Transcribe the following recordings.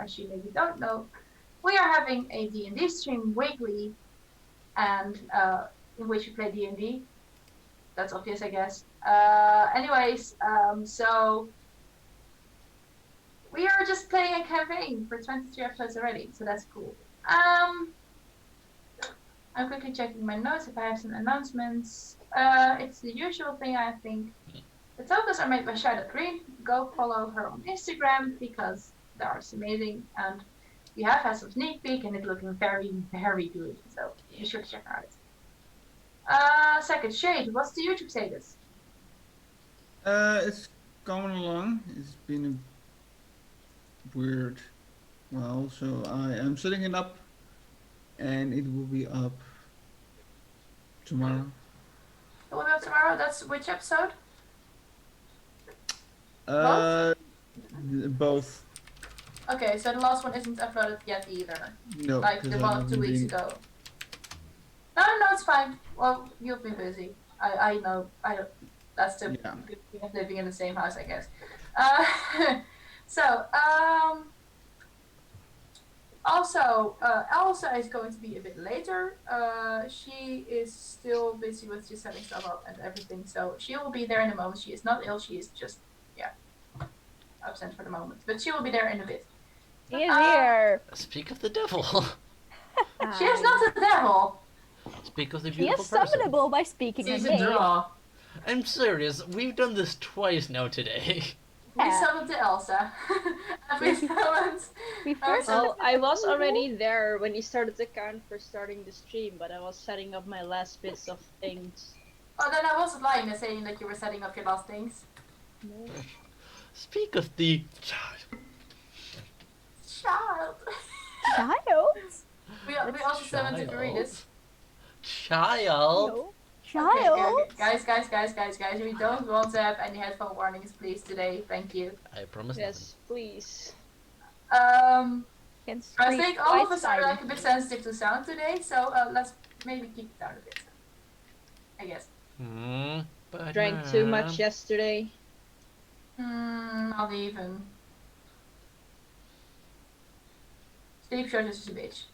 as you maybe don't know, we are having a D&D stream weekly, and in which we play D&D. That's obvious, I guess. Anyways, so we are just playing a campaign for 23 episodes already, so that's cool. I'm quickly checking my notes if I have some announcements. It's the usual thing, I think. The tokens are made by Shadow Green. Go follow her on Instagram because the art's amazing, and we have had some sneak peek and it's looking very, very good. So be sure to check her out. Second Shade, what's the YouTube status? It's going along. It's been a weird while, so I am setting it up, and it will be up tomorrow. It will be up tomorrow. That's which episode? Both. Okay, so the last one isn't uploaded yet either. No, like the one 2 weeks ago. No, it's fine. Well, you've been busy. I know. I don't. That's the good thing of living in the same house, I guess. So, also, Elsa is going to be a bit later. She is still busy with just setting stuff up and everything, so she will be there in a moment. She is not ill. She is just, absent for the moment, but she will be there in a bit. He is here. Speak of the devil. She is not the devil. Speak of the She beautiful is person. summonable by speaking She's her a name. draw. I'm serious. We've done this twice now today. We summoned to Elsa. And we summoned. Well, I was already there when you started the count for starting the stream, but I was setting up my last bits of things. Oh, then I wasn't lying in saying that you were setting up your last things. No. Speak of the child. Child. We also summoned to Veritas. Child. No. Child. Okay. Guys, we don't want to have any headphone warnings, please, today. Thank you. I promise. Yes, please. I think all of us are like a bit sensitive to sound today, so let's maybe keep it down a bit. I guess. But drank too much yesterday. Not even. Sleep shortage is a bitch.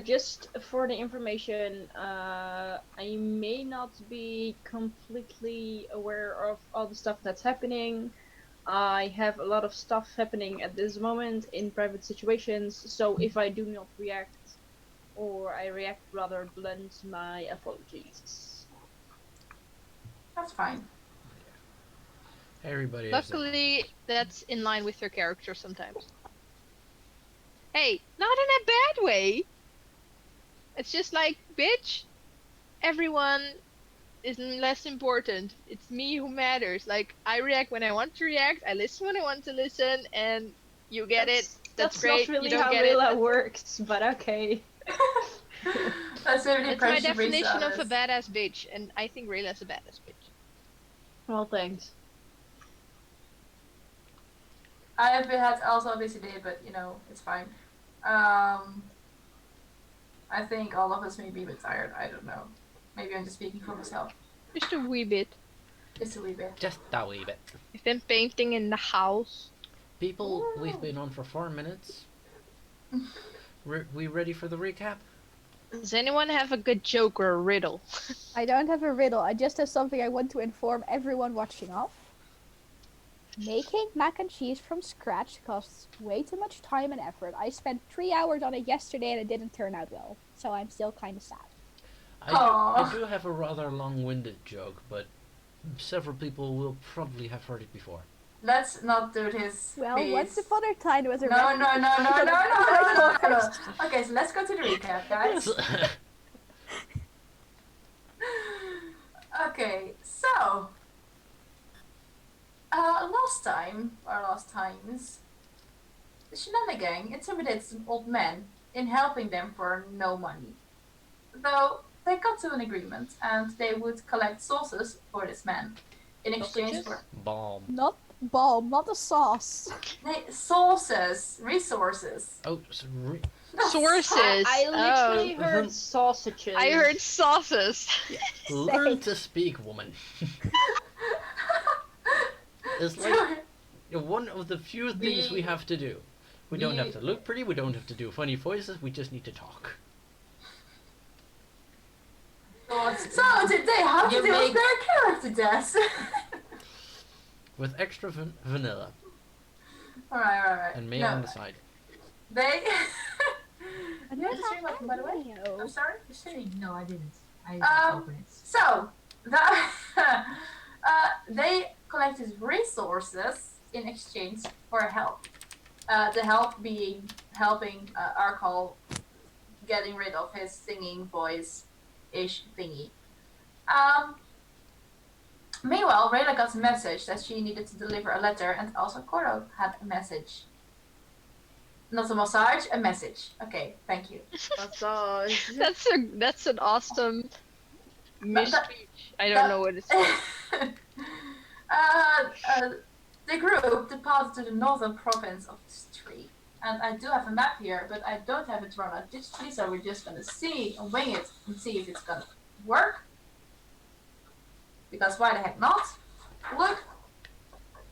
Just for the information, I may not be completely aware of all the stuff that's happening. I have a lot of stuff happening at this moment in private situations, so if I do not react, or I react rather blunt, my apologies. That's fine. Everybody. Luckily, that's in line with your character sometimes. Hey, not in a bad way. It's just like, bitch, everyone is less important. It's me who matters. Like, I react when I want to react, I listen when I want to listen, and you get it. That's great. Not really you don't how get Rayla it. works, but okay. That's my definition of a badass bitch, and I think Rayla's a badass bitch. Well, thanks. I have had also a busy day, but it's fine. I think all of us may be a bit tired. I don't know. Maybe I'm just speaking for myself. Just a wee bit. Just a wee bit. Just a wee bit. We've been painting in the house. People, we've been on for 4 minutes. We ready for the recap? Does anyone have a good joke or a riddle? I don't have a riddle. I just have something I want to inform everyone watching of. Making mac and cheese from scratch costs way too much time and effort. I spent 3 hours on it yesterday and it didn't turn out well. So I'm still kind of sad. I do have a rather long-winded joke, but several people will probably have heard it before. Let's not do this. Well, please. once upon a time there was a No. Okay, so let's go to the recap, guys. Okay, so last times, the Shenanigan intimidated some old men in helping them for no money. Though they got to an agreement and they would collect sauces for this man in exchange for bomb. Not bomb, not a sauce. Sauces, resources. Oh, Sources. I literally heard sausages. I heard sauces. Learn to speak, woman. It's like one of the few things we have to do. We don't have to look pretty, we don't have to do funny voices, we just need to talk. So today, how to You deal with make- their character deaths? With extra vanilla Alright. and me No, on the side. they. I You don't have the stream have open, by the way? video. I'm sorry? The stream? No, I didn't. I didn't Um, open it. So, they collected resources in exchange for help. The help being helping Arkal getting rid of his singing voice-ish thingy. Meanwhile, Rayla got a message that she needed to deliver a letter, and also Koro had a message. Not a massage, a message. Okay, thank you. Massage. That's an awesome That- misspeech. I don't know what it's called. The group departed to the northern province of this tree. And I do have a map here, but I don't have it run out digitally, so we're just gonna see and wing it and see if it's gonna work. Because why the heck not? Look,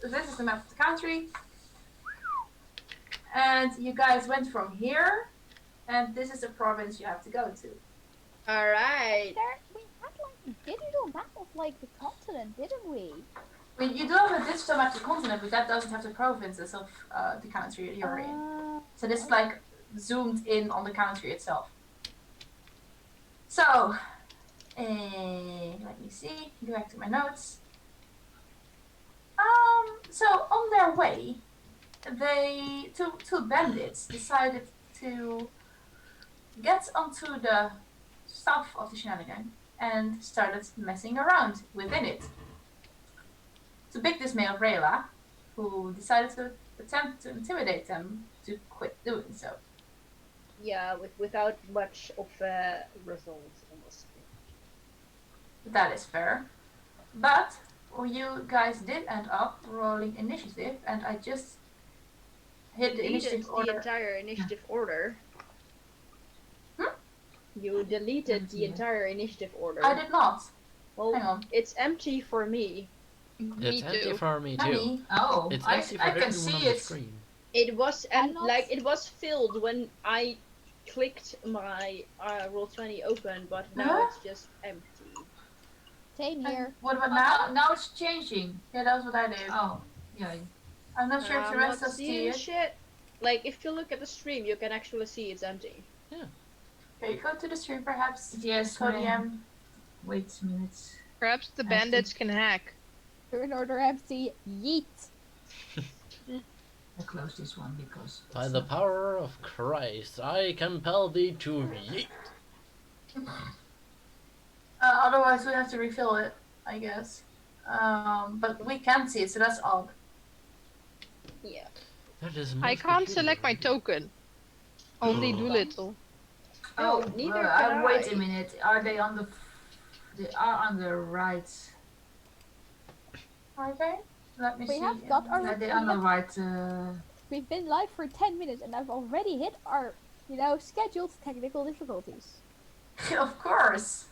this is the map of the country. And you guys went from here, and this is the province you have to go to. Alright. We had like a digital map of like the continent, didn't we? I mean, you do have a digital map of the continent, but that doesn't have the provinces of the country you're in. So this is like zoomed in on the country itself. So, let me see. Go back to my notes. So on their way, two bandits decided to get onto the stuff of the shenanigan and started messing around within it. To big dismay of Rayla, who decided to attempt to intimidate them to quit doing so. Yeah, without much of a result, almost. That is fair. But you guys did end up rolling initiative, and I just hit the Deleted initiative the order. entire initiative order. Hmm? You deleted the entire initiative order. I did not. Well, Hang on. it's empty for me. It's Me empty too. for me too. Honey, Oh, It's I empty for can everyone see on the it. screen. It was I'm not- like it was filled when I clicked my Roll20 open, but now Huh? it's just empty. Same here. what about Oh, now? now it's changing. Yeah, that's what I did. Oh, yeah. I'm not sure if the I'm rest not of see seeing it. shit. Like if you look at the stream, you can actually see it's empty. Okay, go to the stream perhaps. Yes, Podium. Wait a minute. Perhaps the I see. bandits can hack. Turn order empty. Yeet. I close this one because. By the power of Christ, I compel thee to yeet. Otherwise, we have to refill it, I guess. But we can see it, so that's odd. Yeah. That is I most can't peculiar. select my token. Only Oh. Doolittle. Oh, neither can wait I. a minute. Are they on the? They are on the right. Okay, let me We see. have got our- Are they on the right? We've been live for 10 minutes and I've already hit our, scheduled technical difficulties. Of course.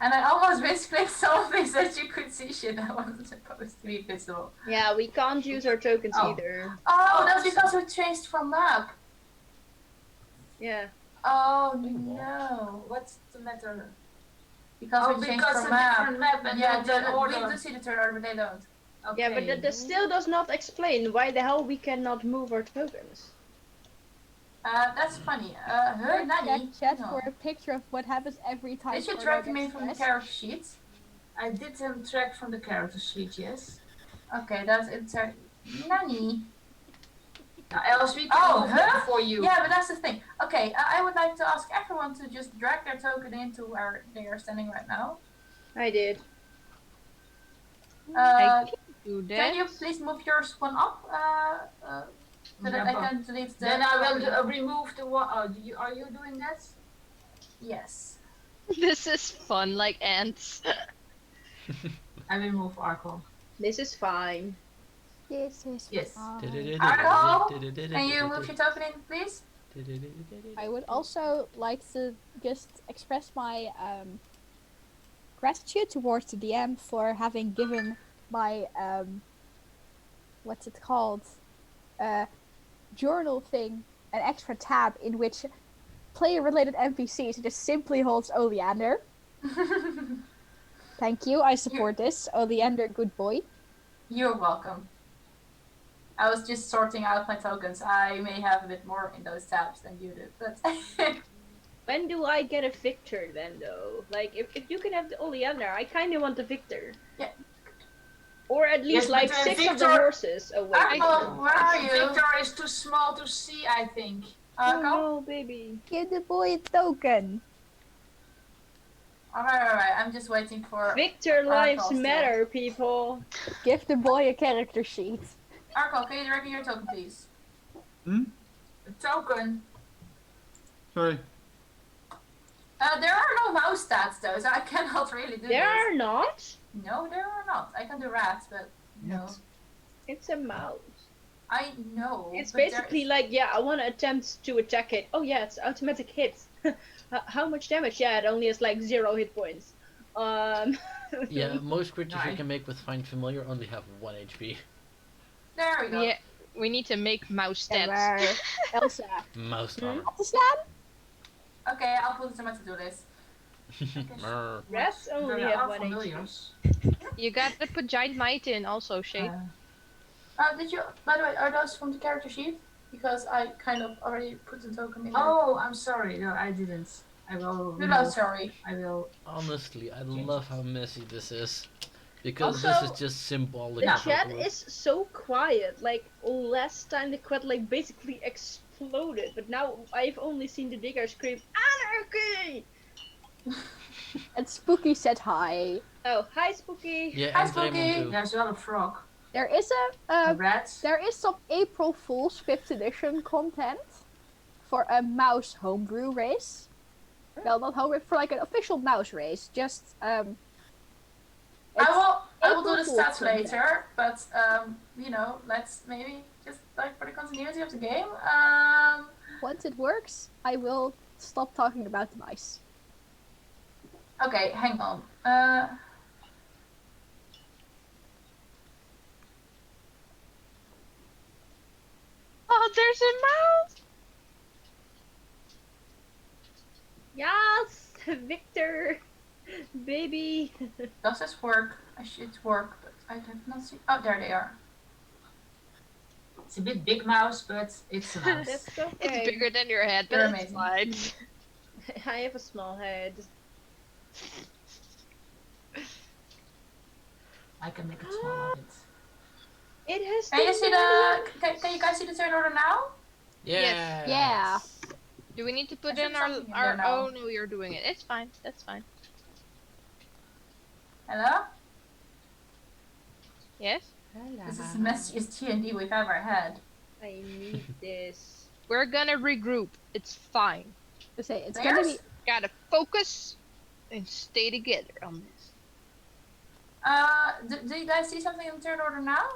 And I almost misclicked some things that you could see shit that wasn't supposed to be visible. Yeah, we can't use our tokens Oh. either. Oh, that's because we changed from map. Yeah. Oh no, what's the matter? Because Oh, we changed because from a map. different map and Yeah, the we order. do see the turn order, but they don't. Okay. Yeah, but that still does not explain why the hell we cannot move our tokens. That's funny. Her nanny. Check chat No. for a picture of what happens every time. Did you Cordo drag gets me in from the stressed. character sheet? I did track from the character sheet, yes. Okay, that's insert. Nanny. Else we can Oh, move huh? it for you. Yeah, but that's the thing. Okay, I would like to ask everyone to just drag their token into where they are standing right now. I did. Uh, Do that. can you please move yours one up? So that I can delete the. Then I will remove the one. Oh, are you doing that? Yes. This is fun, like ants. I will remove Arco. This is fine. This is Yes. fine. Can you move your token in, please? I would also like to just express my gratitude towards the DM for having given my what's it called? journal thing, an extra tab in which player-related NPCs just simply holds Oleander. Thank you, I support this. Oleander, good boy. You're welcome. I was just sorting out my tokens. I may have a bit more in those tabs than you do, but When do I get a Victor then, though? Like, if you can have the Oleander, I kind of want the Victor. Yeah. Or at least Yes, like but, 6 of the Victor- horses. Oh wait. Arco, where are you? Victor is too small to see, I think. Oh Arco? no, baby. Give the boy a token. Alright. I'm just waiting for Victor lives still. matter, people. Give the boy a character sheet. Arco. Can you direct me your token, please? Hmm? A token. Sorry. There are no mouse stats though, so I cannot really do There this. are not. No, there are not. I can do rats, but no. Yes. It's a mouse. I know. It's but basically like, yeah, I want to attempt to attack it. Oh yeah, it's automatic hit. How much damage? Yeah, it only has like 0 hit points. Yeah, most creatures you Nice. can make with Find Familiar only have 1 HP. There we go. Yeah, we need to make mouse En stats. waar Elsa Mouse Hmm? armor. op te slaan? Okay, I'll put it to my to-do list. Brr. Rats only There have are 1 HP. familiars. You gotta put giant might in also, Shade. Did you, by the way, are those from the character sheet? Because I kind of already put the token in. Oh, I'm sorry. No, I didn't. I will. You're not sorry. I will. Honestly, I Change love it. how messy this is. Because Also, this is just symbolic. The of chat Pokemon. is so quiet. Like last time the quad like basically exploded, but now I've only seen the digger scream anarchy. And Spooky said hi. Oh, hi Spooky. Yeah, Hi, and Raymond Spooky. too. There's not a frog. There is A rat. there is some April Fool's 5th edition content for a mouse homebrew race. Well, not homebrew, for like an official mouse race. Just I will do the April Fool's stats content. later, but you know, let's maybe just like for the continuity of the game. Once it works, I will stop talking about the mice. Okay, hang on. Oh, there's a mouse! Yes, Victor, baby. Does this work? I should work, but I have not seen. Oh, there they are. It's a bit big mouse, but it's a mouse. That's okay. It's bigger than your head, You're but it's amazing. fine. I have a small head. I can make it smaller. It has. Can you the see the? Can you guys see the turn order now? Yeah. Yeah. Do we need to put I in should our something in there now. oh no, you're doing it. It's fine. That's fine. Hello. Yes? This is the messiest D&D we've ever had. I need this. We're gonna regroup. It's fine. To say it's Players? gonna be Gotta focus and stay together on this. Do you guys see something in the turn order now?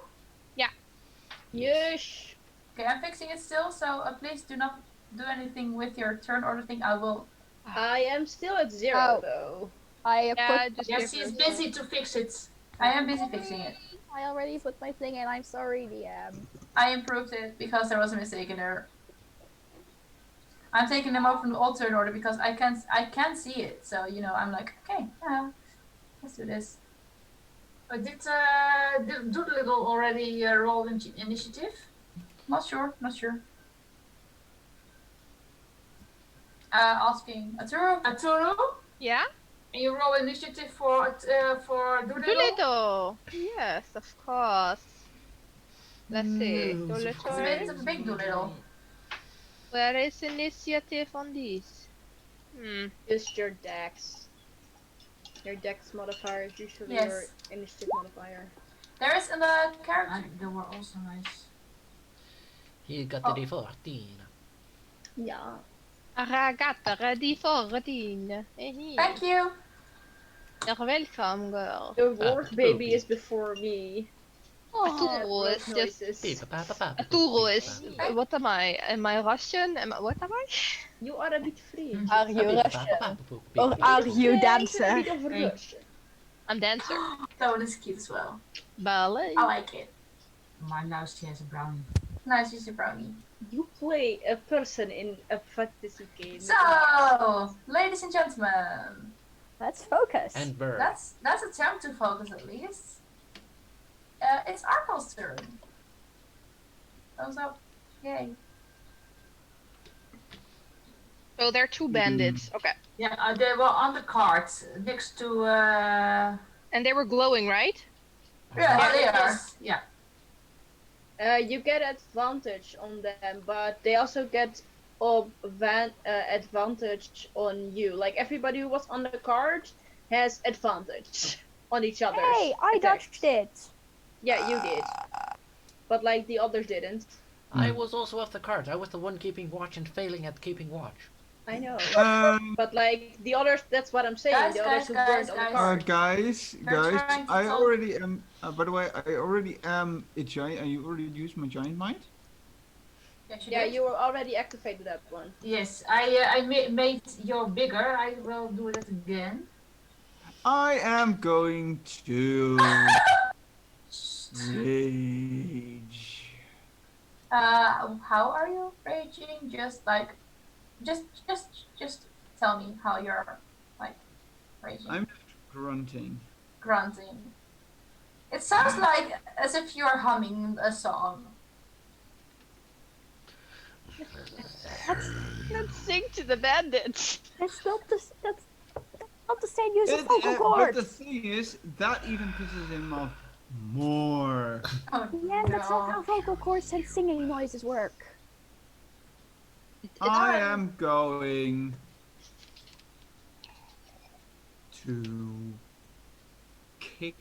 Yes. Okay, I'm fixing it still, so please do not do anything with your turn order thing. I will. I am still at 0 Oh. though. I Yeah, put just Yes, give he's her- busy to fix it. I am busy fixing it. I already put my thing in. I'm sorry, DM. I improved it because there was a mistake in there. I'm taking them out from the old turn order because I can't see it. So you know, I'm like, okay, yeah, let's do this. Did Doodle already roll initiative? Not sure. Asking Aturu. Aturu? Yeah? And you roll initiative for Doodle? Doolittle! Yes, of course. Let's see. It's a Doolittle. bit of a big Doolittle. Where is initiative on this? Just your dex. Your dex modifier is usually Yes. your initiative modifier. There is in the character. They were also nice. He got Oh. the 14. Yeah. Ragazza di 14. Thank you. You're welcome, girl. The warg Ah, baby Poopy. is before me. Atouro Road is just. noises. Atouro is. What am I? Am I Russian? What am I? You are a bit free. Are you Russian? Or Or are you Yeah, dancer? it's a bit of Hey. Russian. I'm dancer. That one is cute as well. Ballet. I like it. Maar luister, hij is een brownie. Nice, she's a brownie. You play a person in a fantasy game. So, ladies and gentlemen, Let's focus. And bird. let's attempt to focus at least. It's Arkel's turn. Thumbs up. Yay. So there are two bandits. Okay. Yeah, they were on the cart next to. And they were glowing, right? Yeah, they are. Yes, yeah. You get advantage on them, but they also get advantage on you. Like everybody who was on the card has advantage on each other. Hey, I dodged it. Yeah, you did. But like the others didn't. I was also off the card. I was the one keeping watch and failing at keeping watch. I know. Um, But like the others, that's what I'm saying. Guys, the others guys, who guys, weren't on the guys. card. guys, We're trying to I solve- already am. By the way, I already am a giant. You already used my giant mind. Yes, Yeah, did. you already activated that one. Yes, I made your bigger. I will do it again. I am going to rage. How are you raging? Just tell me how you're like raging. I'm grunting. Grunting. It sounds like as if you're humming a song. Let's sing to the bandits. That's not the same use of vocal But cords. the thing is, that even pisses him off more. Oh, Yeah, that's not how no. vocal cords and singing noises work. I am going to kick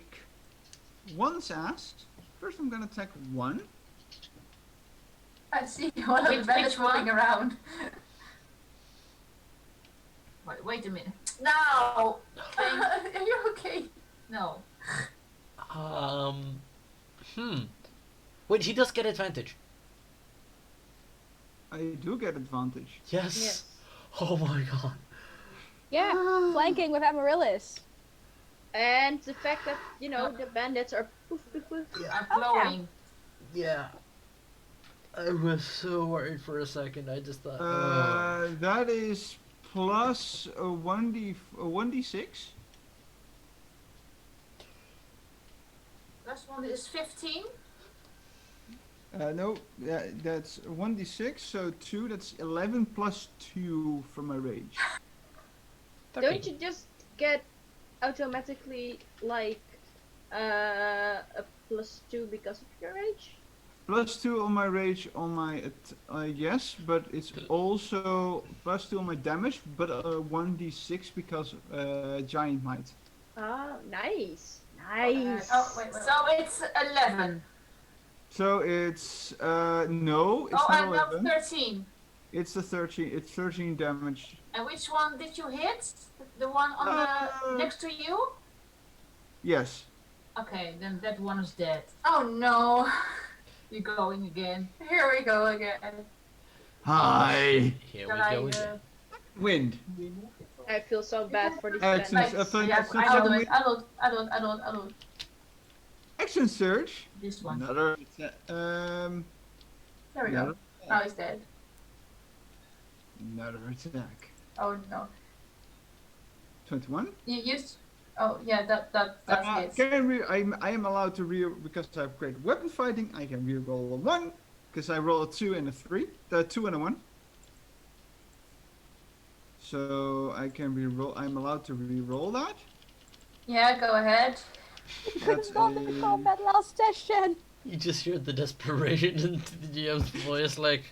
one's ass. First, I'm gonna attack one. I see one of the Which bandits one? moving around. Wait a minute. No! Are you okay? No. Wait, he does get advantage. I do get advantage. Yes. Yes. Oh my god. Yeah, flanking with Amaryllis. And the fact that, you know, the bandits are poof poof poof. I'm glowing. Yeah. I was so worried for a second. I just thought. That is plus a 1d6. Last one is 15. No, that's 1d6, so 2, that's 11 plus 2 from my rage. Don't you just get automatically like a +2 because of your age? Plus 2 on my rage on my, yes, but it's also plus 2 on my damage, but 1d6 because giant might. Ah, nice. Nice. Oh, wait. So it's 11. So it's, no, it's Oh, not and not 11. 13. It's 13 damage. And which one did you hit? The one on the next to you? Yes. Okay, then that one is dead. Oh no. You're going again. Here we go again. Hi. Here Shall we I, go again. Wind. I feel so bad for these Action, bandits. I'll do it. I'll do it. Action surge. this one? Another attack. There we go. Another, Now he's dead. another attack. Oh no. 21. You used. Oh yeah, that's it. I am allowed to because I have great weapon fighting. I can reroll a 1 because I roll a 2 and a 3. 2 and a 1. So I can reroll. I'm allowed to reroll that. Yeah, go ahead. That's Not in combat last session. You just heard the desperation in the GM's voice, like,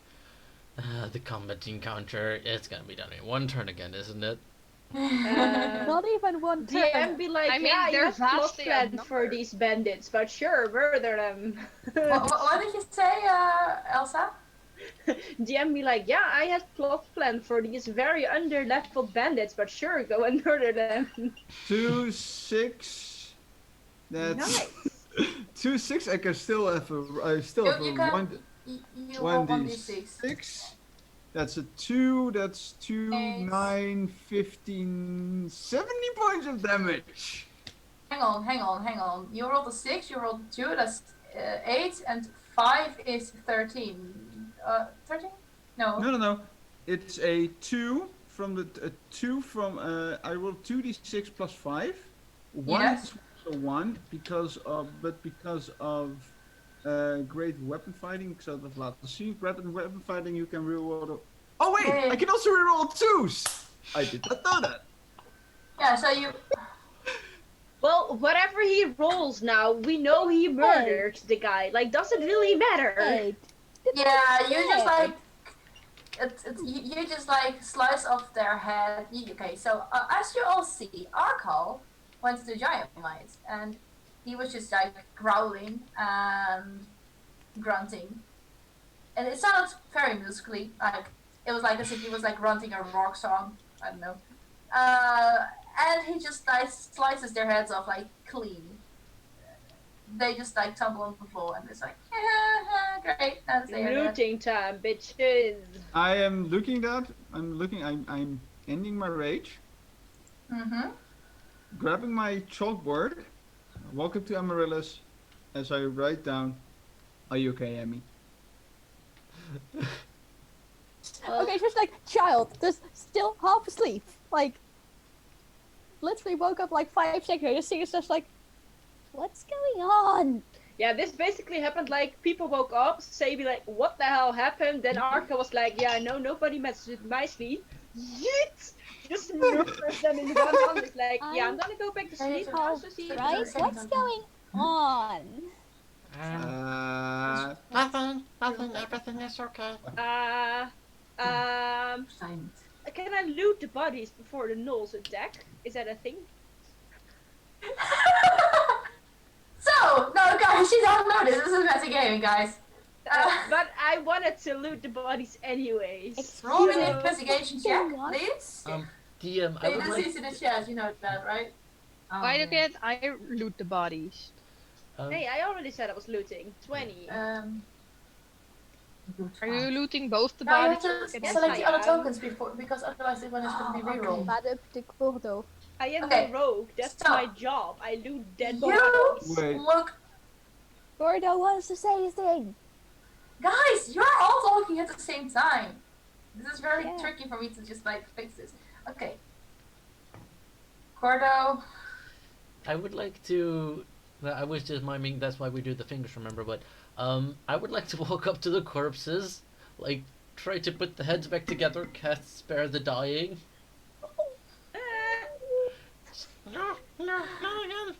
the combat encounter. It's gonna be done in one turn again, isn't it? Not even one turn. DM be like, I mean, yeah, you they're have plot vastly plan for outnumbered. these bandits, but sure, murder them. What did you say, Elsa? DM be like, yeah, I had plot plan for these very under-leveled bandits, but sure, go and murder them. 2, 6. That's Nice. 2, 6. I can still have I still have You a can. 1. You roll 1d6. 1d6. That's a 2. That's 2, Eight. 9, 15, 70 points of damage. Hang on. You rolled a 6. You rolled a 2. That's 8, and 5 is 13. 13? No. No. It's a 2 from the a 2 from I roll 2d6 plus 5. One Yes. is also 1 because of great weapon fighting. Ik zal dat laten zien. Weapon fighting you can reroll. Oh wait, Yeah. I can also reroll 2s. I did not know that. Yeah, so you. Well, whatever he rolls now, we know he murdered the guy. Like, does it really matter? Hey, Yeah, you just Yeah. like. You just like slice off their head. Okay, so as you all see, Arkal went to the giant might and he was just like growling and grunting. And it sounded very musically, like it was like as if he was like grunting a rock song. I don't know. And he just like slices their heads off like clean. They just like tumble on the floor and it's like, great, that's it. Looting time, bitches. I am looking that. I'm ending my rage. Mm-hmm. Grabbing my chalkboard. Welcome to Amaryllis. As I write down, are you okay, Emmy? Okay, just like child, just still half asleep. Like, literally woke up like 5 seconds ago. This thing is just like, what's going on? Yeah, this basically happened like people woke up, say be like, what the hell happened? Then Arca was like, yeah, no, nobody messed with my sleep. Yeet! Just murders them in one hand. It's like, yeah, I'm gonna go back to sleep. Oh, Also see Right? What's going on? Nothing. Everything is okay. Silent. Can I loot the bodies before the gnolls attack? Is that a thing? So, no, guys, you don't know this. This is metagaming, guys. But I wanted to loot the bodies anyways. Roll me Excuse an investigation check, What? please. DM, I Hey, would this like. is in the chat, you know that, right? Why can't I loot the bodies? Hey, I already said I was looting. 20. Are you looting both the No, you have bodies? to Yes, select I the other am. tokens before, because otherwise the one is going to be rerolled. Madame de Cordo. I am Okay, the rogue. That's so- my job. I loot dead You bodies. Wait. look, Gordo wants to say his thing. guys, you're all talking at the same time. This is very Yeah. tricky for me to just like fix this. Okay. Gordo. I would like to. Well, I was just miming. That's why we do the fingers, remember? But I would like to walk up to the corpses, like try to put the heads back together, cast spare the dying. No again.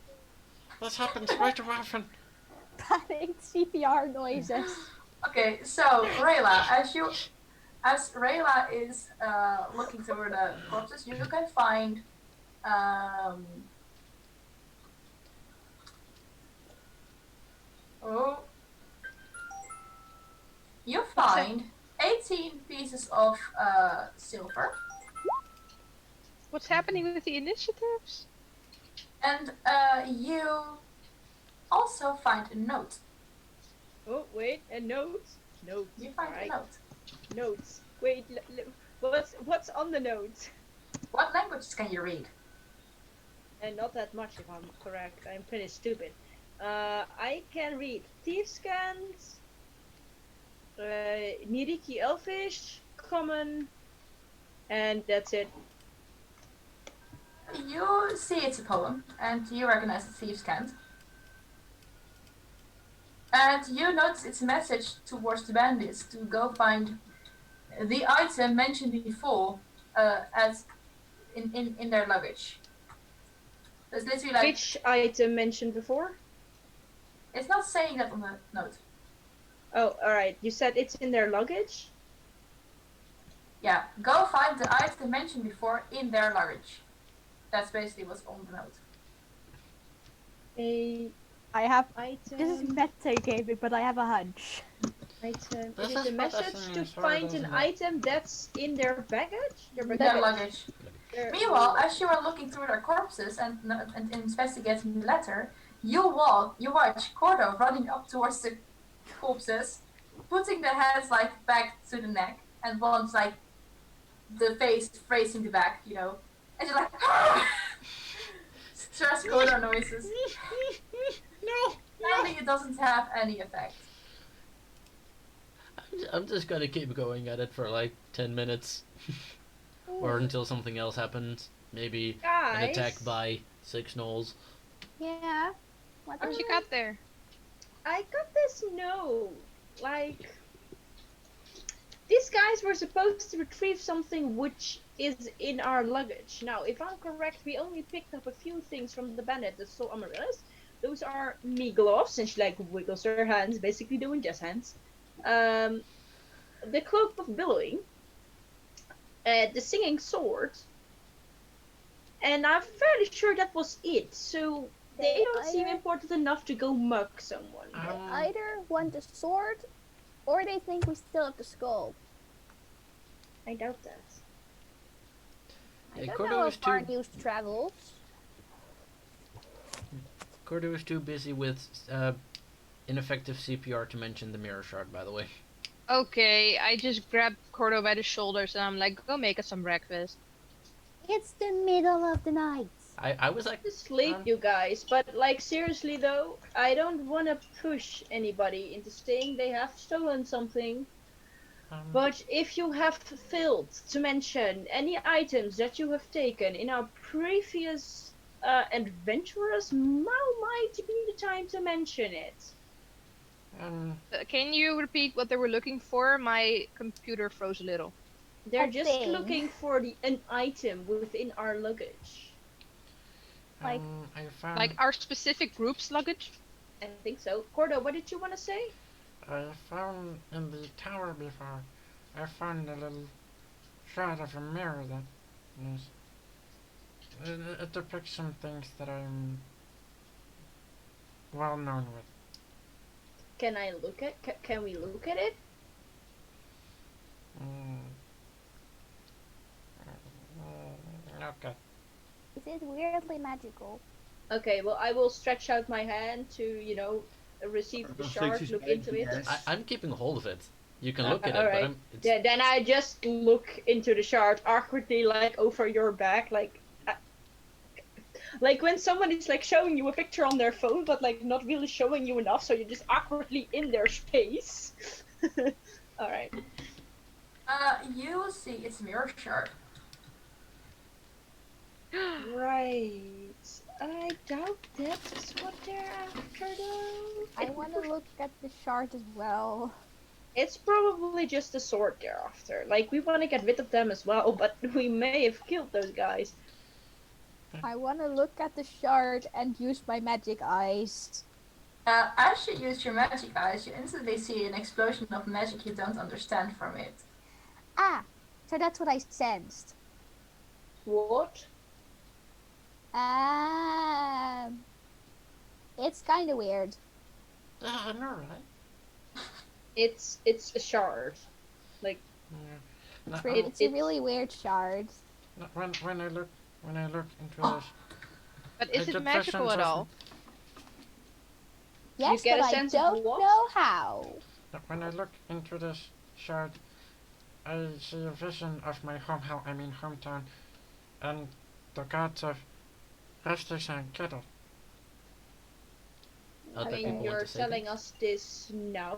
This happens way too often. Panicked CPR noises. Okay, so Rayla, as Rayla is looking through the corpses, you can find you find 18 pieces of silver, What's happening with the initiatives? and you also find a note. Oh, wait, and notes? Notes. You find Alright. a note. Notes. Wait, what's on the notes? What languages can you read? And not that much, if I'm correct. I'm pretty stupid. I can read Thieves' Scans, Niriki Elfish, Common, and that's it. You see it's a poem, and you recognize the thieves' cant. And you notice it's a message towards the bandits to go find the item mentioned before as in their luggage. So it's literally like, Which item mentioned before? it's not saying that on the note. Oh, alright. You said it's in their luggage? Yeah, go find the item mentioned before in their luggage. That's basically what's on the note. A I have. item. This is metagaming, but I have a hunch. Item. This Is it is a message medicine, to as far as find I an know. item that's in their baggage? Their luggage. Their- Meanwhile, as you are looking through their corpses and investigating the letter, you watch Cordo running up towards the corpses, putting the heads like back to the neck, and one's like the face facing the back, you know, and you're like, stress Cordo noises. No. Apparently, it doesn't have any effect. I'm just gonna keep going at it for like 10 minutes. Or until something else happens. Maybe an attack Guys, by 6 gnolls. Yeah. What What is you it? got there? I got this note. Like, these guys were supposed to retrieve something which is in our luggage. Now, if I'm correct, we only picked up a few things from the bandit that stole Amaryllis. Those are me gloves, and she like wiggles her hands, basically doing jazz hands. Um, the cloak of billowing, the singing sword, and I'm fairly sure that was it. So they They don't seem either important enough to go mug someone. they Um, either want the sword, or they think we still have the skull. I doubt that. I Yeah, don't Cordo know is if our too news travels. Cordo is too busy with ineffective CPR to mention the mirror shard, by the way. Okay, I just grabbed Cordo by the shoulders and I'm like, go make us some breakfast. It's the middle of the night. I was like, To sleep, you guys, but like seriously though, I don't want to push anybody into saying they have stolen something. But if you have failed to mention any items that you have taken in our previous adventurers, now might be the time to mention it. um, Can you repeat what they were looking for? My computer froze a little. They're A just thing. looking for an item within our luggage. Like- I found Like our specific group's luggage? I think so. Cordo, what did you want to say? I found in the tower before, I found a little shot of a mirror that is. It depicts some things that I'm well known with. Can I look at? Can we look at it? Okay. Is it weirdly magical? Okay, well I will stretch out my hand to receive the shard, look into it. I'm keeping hold of it. You can look at it, alright. but I'm. It's, Then I just look into the shard awkwardly, like over your back, like when someone is like showing you a picture on their phone, but like not really showing you enough, so you're just awkwardly in their space. All right. You will see it's mirror shard. Right. I doubt that's what they're after, though. I want to look at the shard as well. It's probably just a sword they're after. Like, we want to get rid of them as well, but we may have killed those guys. I want to look at the shard and use my magic eyes. As you use your magic eyes, you instantly see an explosion of magic you don't understand from it. Ah, so that's what I sensed. What? It's kind of weird. I know, right? It's a shard. Like, No, It's a really weird shard. when I look into this, But I is it get magical visions at of- all? Yes, get but a I sense of don't what? know how. when I look into this shard, I see a vision of my hometown, and the gods of Rustic and Kettle. other Okay. people want you're to say telling things. us this now?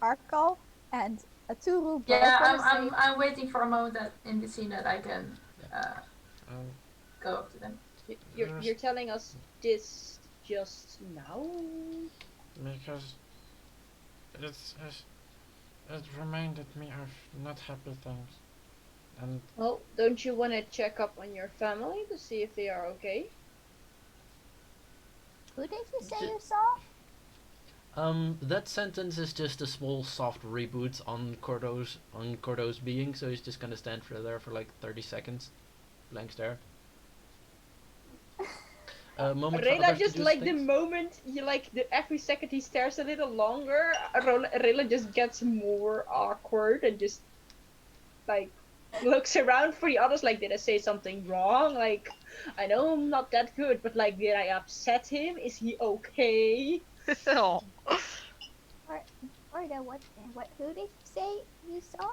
Arkal and Aturu both Yeah, wanna I'm say- I'm waiting for a moment that in the scene that I can Um, go up to them. You're telling us this just now? because it reminded me of not happy things, and Well, don't you want to check up on your family to see if they are okay? Who did you say you saw? That sentence is just a small soft reboot on Cordo's being, so he's just gonna stand for there for like 30 seconds. Blank stare. Moment for Rayla others to just do like the things. moment you every second he stares a little longer, Rayla just gets more awkward and just like looks around for the others like, did I say something wrong? Like, I know I'm not that good, but like, did I upset him? Is he okay? Oh. Or the what? Who did you say you saw?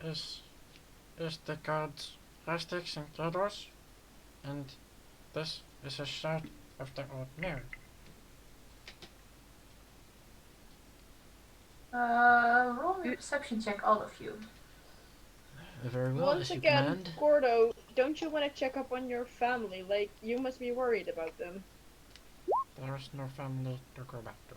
is the gods Rustics and Kettles, and this is a shard of the old mirror. Roll me a perception check, all of you. Very well, Once as you again, command. Gordo, don't you want to check up on your family? Like, you must be worried about them. There's no family to go back to.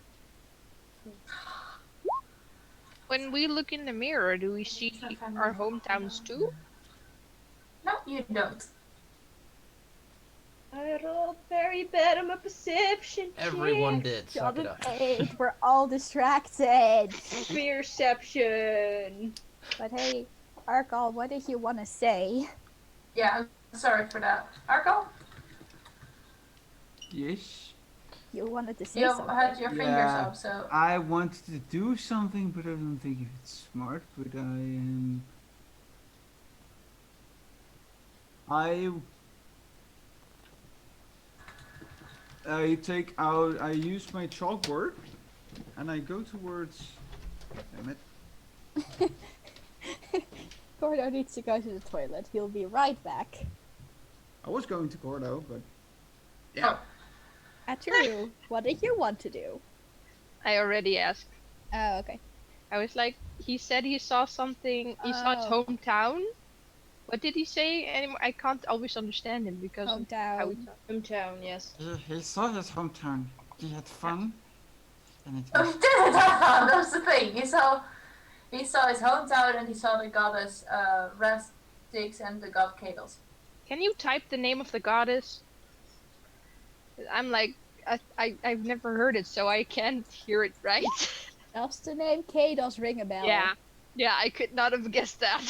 When we look in the mirror, do we see our hometowns too? No, you don't. I rolled very bad on my perception. Everyone check. did. Suck it Got up. an 8. We're all distracted. Perception. But hey, Arkal, what did you want to say? Yeah, I'm sorry for that. Arco, Yes. You wanted to say you something. had your fingers Yeah. up, so. I wanted to do something, but I don't think it's smart. But I am. I take out. I use my chalkboard, and I go towards. Damn it! Gordo needs to go to the toilet. He'll be right back. I was going to Gordo, but True. What did you want to do? I already asked. Oh, okay. I was like, he said he saw something. He saw his Oh. hometown. What did he say? Anymore? I can't always understand him because of how he Hometown. talks. Hometown, yes. he saw his hometown. He had fun, and it Oh, he didn't have fun. That's the thing. He saw his hometown, and he saw the goddess Rastix and the god Kados. Can you type the name of the goddess? I'm like, I've never heard it, so I can't hear it right. Does the name K does ring a bell? Yeah, I could not have guessed that.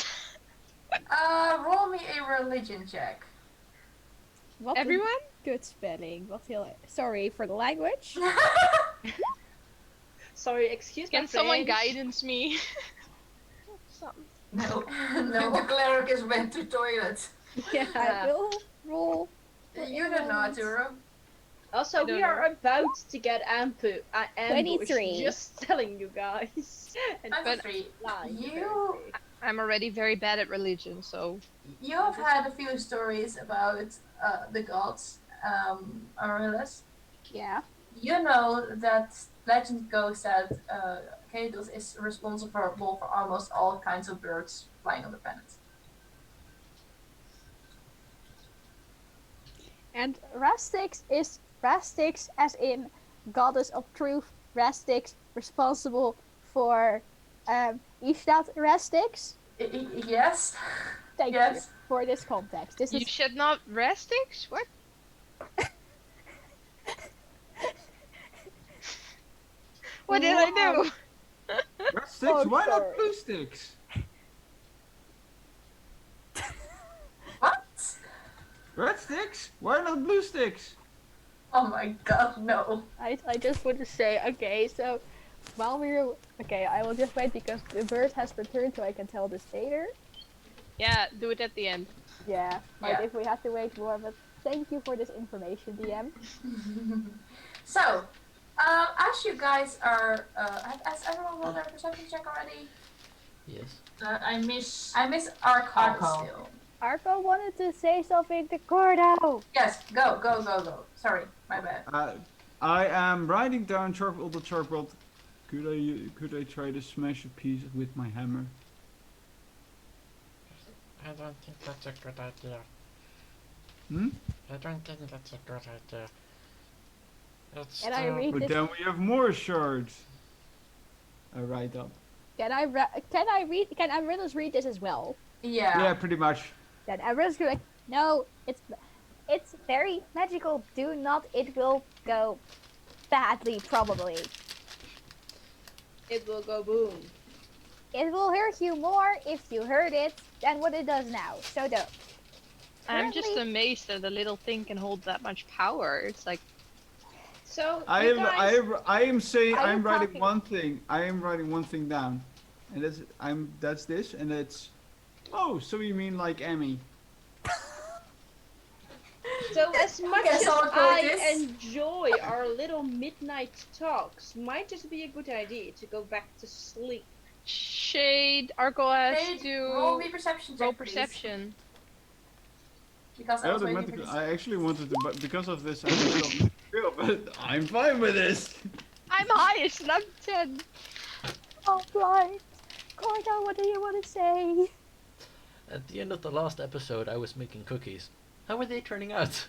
Roll me a religion check. What a Everyone? good spelling. What feel sorry for the language. Sorry, excuse Can my someone French. guidance me? Something. No. The No. cleric has went to toilet. I will roll. You don't know, Arturo. Also, don't we are know. about to get ambushed. 23. Just telling you guys. And I'm But free. flying You very I'm already very bad at religion, so you have had a few stories about the gods, Aurelius. Yeah. You know that legend goes that Kados is responsible for almost all kinds of birds flying on the planet. And Rastix is Rastix as in goddess of truth. Rastix responsible for Ishtat Rastix. Yes. Thank you Yes. for this context. This you is should not restix? What? What did I do? red sticks. Oh, Why sorry. not blue sticks? What? Red sticks? Why not blue sticks? Oh my god, no. I just want to say, okay, so while we're okay, I will just wait because the bird has returned so I can tell this later. Yeah, do it at the end. Yeah, like Yeah. if we have to wait more, but thank you for this information, DM. So, as you guys are, has everyone rolled their perception check already? Yes. I miss. I miss Arco Arco. still. Arco wanted to say something to Gordo. Yes, go. Sorry, my bad. I am writing down all the chalkboard. Could I try to smash a piece with my hammer? I don't think that's a good idea. Hmm? I don't think that's a good idea. It's Can I still- read But this? then we have more shards. I write up. Can I read? Can Amaryllis read this as well? Yeah, pretty much. Then Amaryllis will be like, no, it's very magical. Do not. It will go badly, probably. It will go boom. It will hurt you more if you hurt it than what it does now. So don't. I'm just Currently- amazed that a little thing can hold that much power. It's like, So, I you am guys, I am saying Are you I'm writing talking- one thing. I am writing one thing down, and that's this, and it's. Oh, so you mean like Emmy? so as much Guess as I'll quote I this. enjoy our little midnight talks, might just be a good idea to go back to sleep. Shade, Argo has Shade, to roll me perception check, roll please. perception. Because I was waiting for Automatically, this. I actually wanted to, but because of this, I just don't feel. But I'm fine with this. I'm highest, and I'm 10. Oh, blind. Cordo, what do you want to say? At the end of the last episode, I was making cookies. How are they turning out?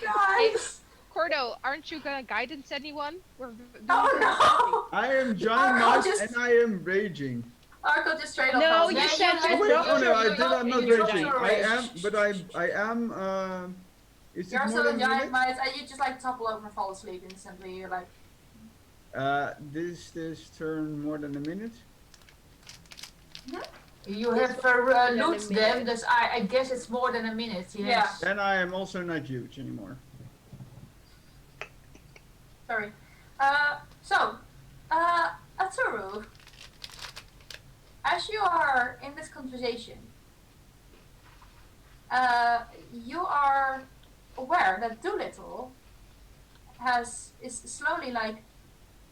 Guys! Cordo, aren't you gonna guidance anyone? We're doing Oh I am giant Arco nice just- and I am raging. no! Arco just straight up No, tells you me, said "Yeah, you Wait, dropped oh no, I your- did. I'm not you dropped raging. your I rage. am, but I am. Is You're it more still than a a giant minute? mice, and you just like topple over and fall asleep instantly. You're like, This turn more than a minute. You It's have more than a loot them, minute. dus I guess it's more than a minute. Yes. Then I am also not huge anymore. sorry. Aturu, as you are in this conversation, you are aware that Doolittle is slowly like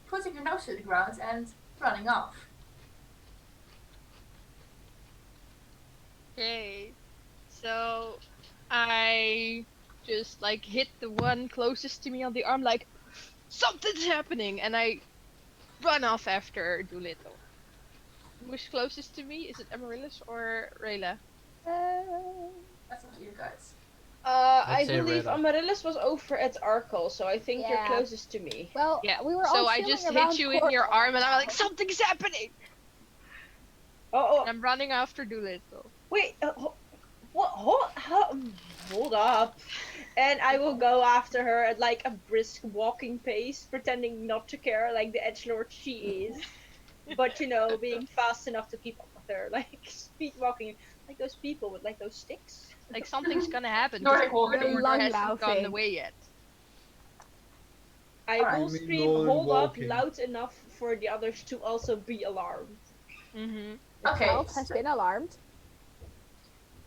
putting her nose to the ground and running off. Okay. So I just like hit the one closest to me on the arm, like something's happening, and I run off after Doolittle. Who's closest to me? Is it Amaryllis or Rayla? That's up to you guys. I I'd say believe Rayla. Amaryllis was over at Arkle, so I think you're Yeah. closest to me. Well, Yeah. we were all So I chilling just around hit you in your Cordo. arm, and I'm like, something's happening. Oh, And I'm running after Doolittle. wait, what? Hold up. And I will go after her at like a brisk walking pace, pretending not to care, like the edgelord she is. But you know, being fast enough to keep up with her, like speed walking, like those people with like those sticks. Like something's gonna happen. Nordic because the walking. order Lung hasn't gone laughing. away yet. I Alright. will You mean scream, rolling hold up, walking. loud enough for the others to also be alarmed. Mm-hmm. The Okay, child has so- been alarmed.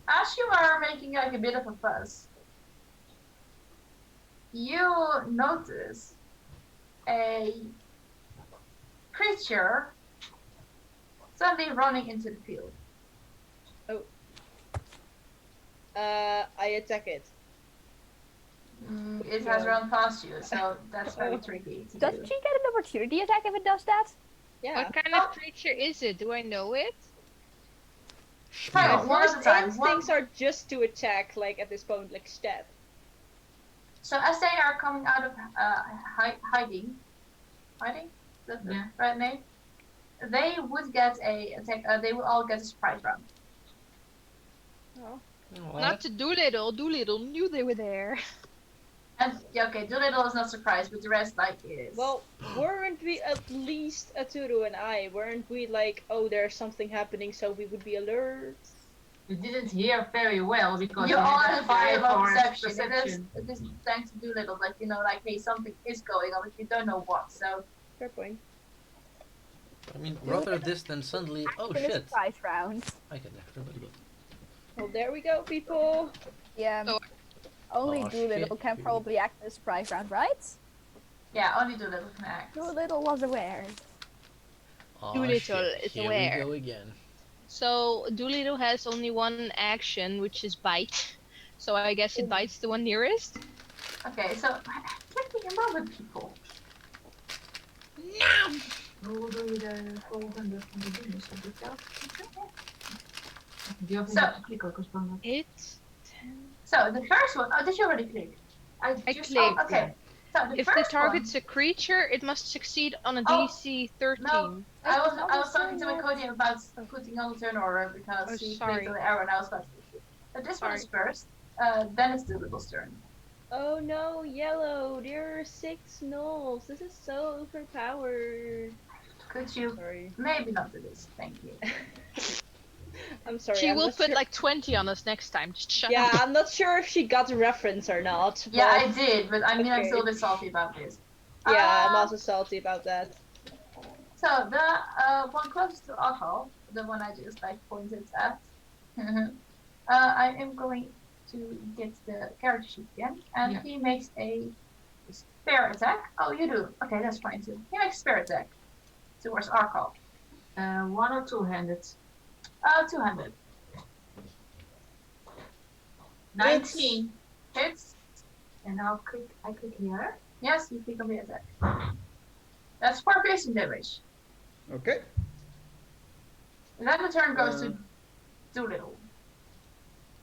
As you are making like a bit of a fuss, you notice a creature suddenly running into the field. I attack it. It has run past you, so that's very tricky to Doesn't do. she get an opportunity attack if it does that? Yeah. What kind of creature is it? Do I know it? Kyle, My one at first a time. instincts are just to attack, like at this point, like stab. So as they are coming out of hiding, that's the Yeah. right name. They would get a attack. They will all get a surprise round. Oh. Not to Doolittle. Doolittle knew they were there. And yeah, okay, Doolittle is not surprised, but the rest like is. Well, weren't we at least Aturu and I? Weren't we like, oh, there's something happening, so we would be alert? You didn't hear very well because you you all had have a very 5 low for perception. perception. It is thanks to Doolittle, like like hey, something is going on, but you don't know what. So Fair point. I mean, rather this than suddenly, oh In a shit, surprise round. I can everybody go. Well, there we go, people. Yeah. Oh. Only Oh, Doolittle shit. can probably act in a surprise round, right? yeah, only Doolittle can act. Doolittle was aware. Aw, Doolittle shit, is here aware. we go again. So Doolittle has only one action, which is bite. So I guess it bites the one nearest. Okay, so give me a moment, people. Hoe doe je de volgende van de dingen? Heb je zelf Die hoeft Zo. niet te klikken ook als belangrijk. It's So the first one, oh, did you already click? I just- clicked. Okay. So the if the first target's a creature, it must succeed on a Oh, DC 13. one, I was Another talking to my turn Cody about putting on the turn order because Oh, he sorry. clicked on the arrow and I was about to click it. But this one is Sorry. first. Then it's Doolittle's turn. Oh no, yellow, there are 6 gnolls. This is so overpowered. Could you Sorry. maybe not do this? Thank you. I'm sorry. She I'm will not put sure. like 20 on us next time. Just shut Yeah, up. I'm not sure if she got the reference or not. Yeah, I but- did, but I mean I'm Okay. still a bit salty about this. Yeah, I'm Uh, also salty about that. So the one closest to alcohol, the one I just like pointed at, I am going to get the character sheet again, and Yeah. he makes a spare attack. Oh, you do? Okay, that's fine too. He makes a spare attack towards Arkal. One or two-handed? Two-handed. 19. Hits. And I click here. Yes, you click on the attack. That's 4 piercing damage. Okay. And then the turn goes to Doolittle.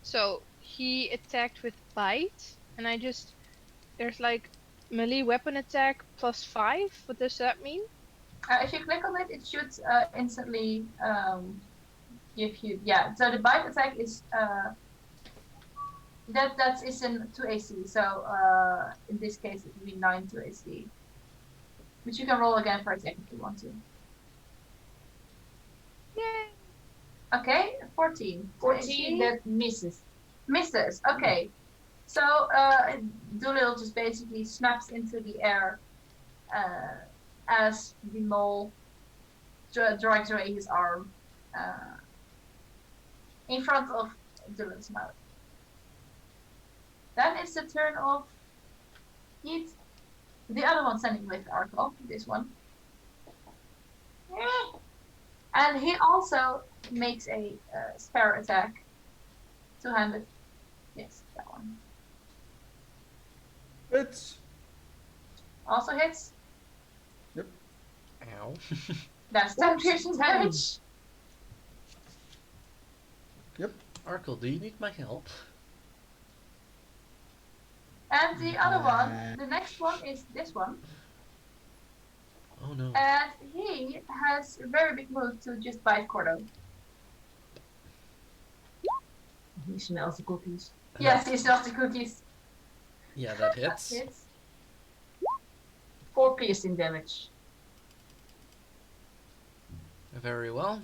So he attacked with bite, and there's like melee weapon attack +5. What does that mean? If you click on it, it should instantly give you, yeah. So the bite attack is that is in 2 AC. So in this case, it would be 9 to AC. But you can roll again for attack if you want to. Yay! Okay, 14. 14 that misses. Misses. Okay. So Doolittle just basically snaps into the air as the mole drags away his arm in front of Doolittle's mouth. Then it's the turn of Heat. The other one standing with Arkle, this one. And he also makes a spare attack. Two-handed. Yes, that one. It's Also hits. Ow. That's 10 piercing damage. Arkle, do you need my help? And the other one, the next one is this one. Oh no. And he has a very big move to just bite Cordo. He smells the cookies. Yes, he sells the cookies. Yeah, that hits. Hits. 4 piercing damage. Very well.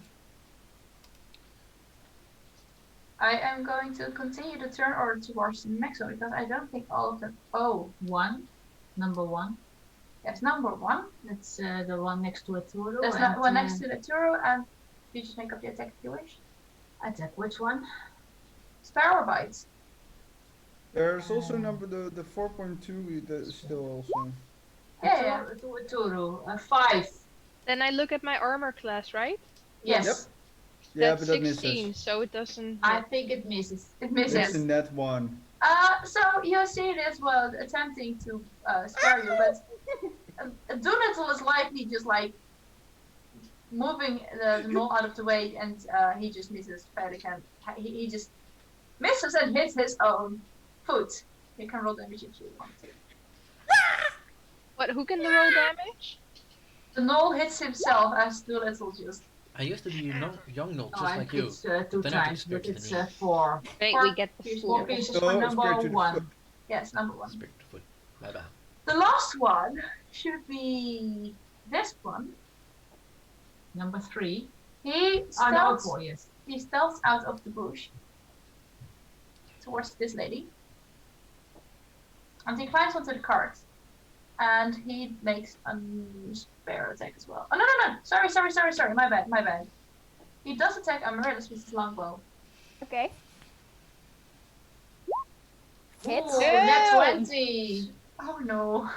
I am going to continue the turn order towards the next one because I don't think all of them. Oh, 1. Number 1. yes, number 1. That's the one next to a Turo. There's not one next to the Turo, and you just make up the attack if you wish. Attack which one? Sparrow bites. there's also number the 4.2 that is still also. Yeah. To a Turo. 5. Then I look at my armor class, right? Yes. Yep. Yeah, That's but that 16, misses. so it doesn't. I think it misses. It It's misses. in that one. So you see this while attempting to spare you, but Doolittle is likely just like moving the mole out of the way, and he just misses fairly. He just misses and hits his own foot. You can roll damage if you want to. What? Who can roll damage? The knoll hits himself as Doolittle just. I used to be young Noel, just Oh, like you. it's 2 Then I times, took but Spirit it's to the 4. Wait, Or we get the pierce full. 4 pieces So for it's number great to 1. Yes, number 1. Spirit to foot. My bad. The last one should be this one. Number 3. He Oh, number stealths. 4, yes. He stealths out of the bush towards this lady. And he climbs onto the cart. And he makes a spare attack as well. Oh, no. Sorry. My bad. He does attack Amaryllis with his longbow. Okay. Hits. Ooh, net 20. Oh, no.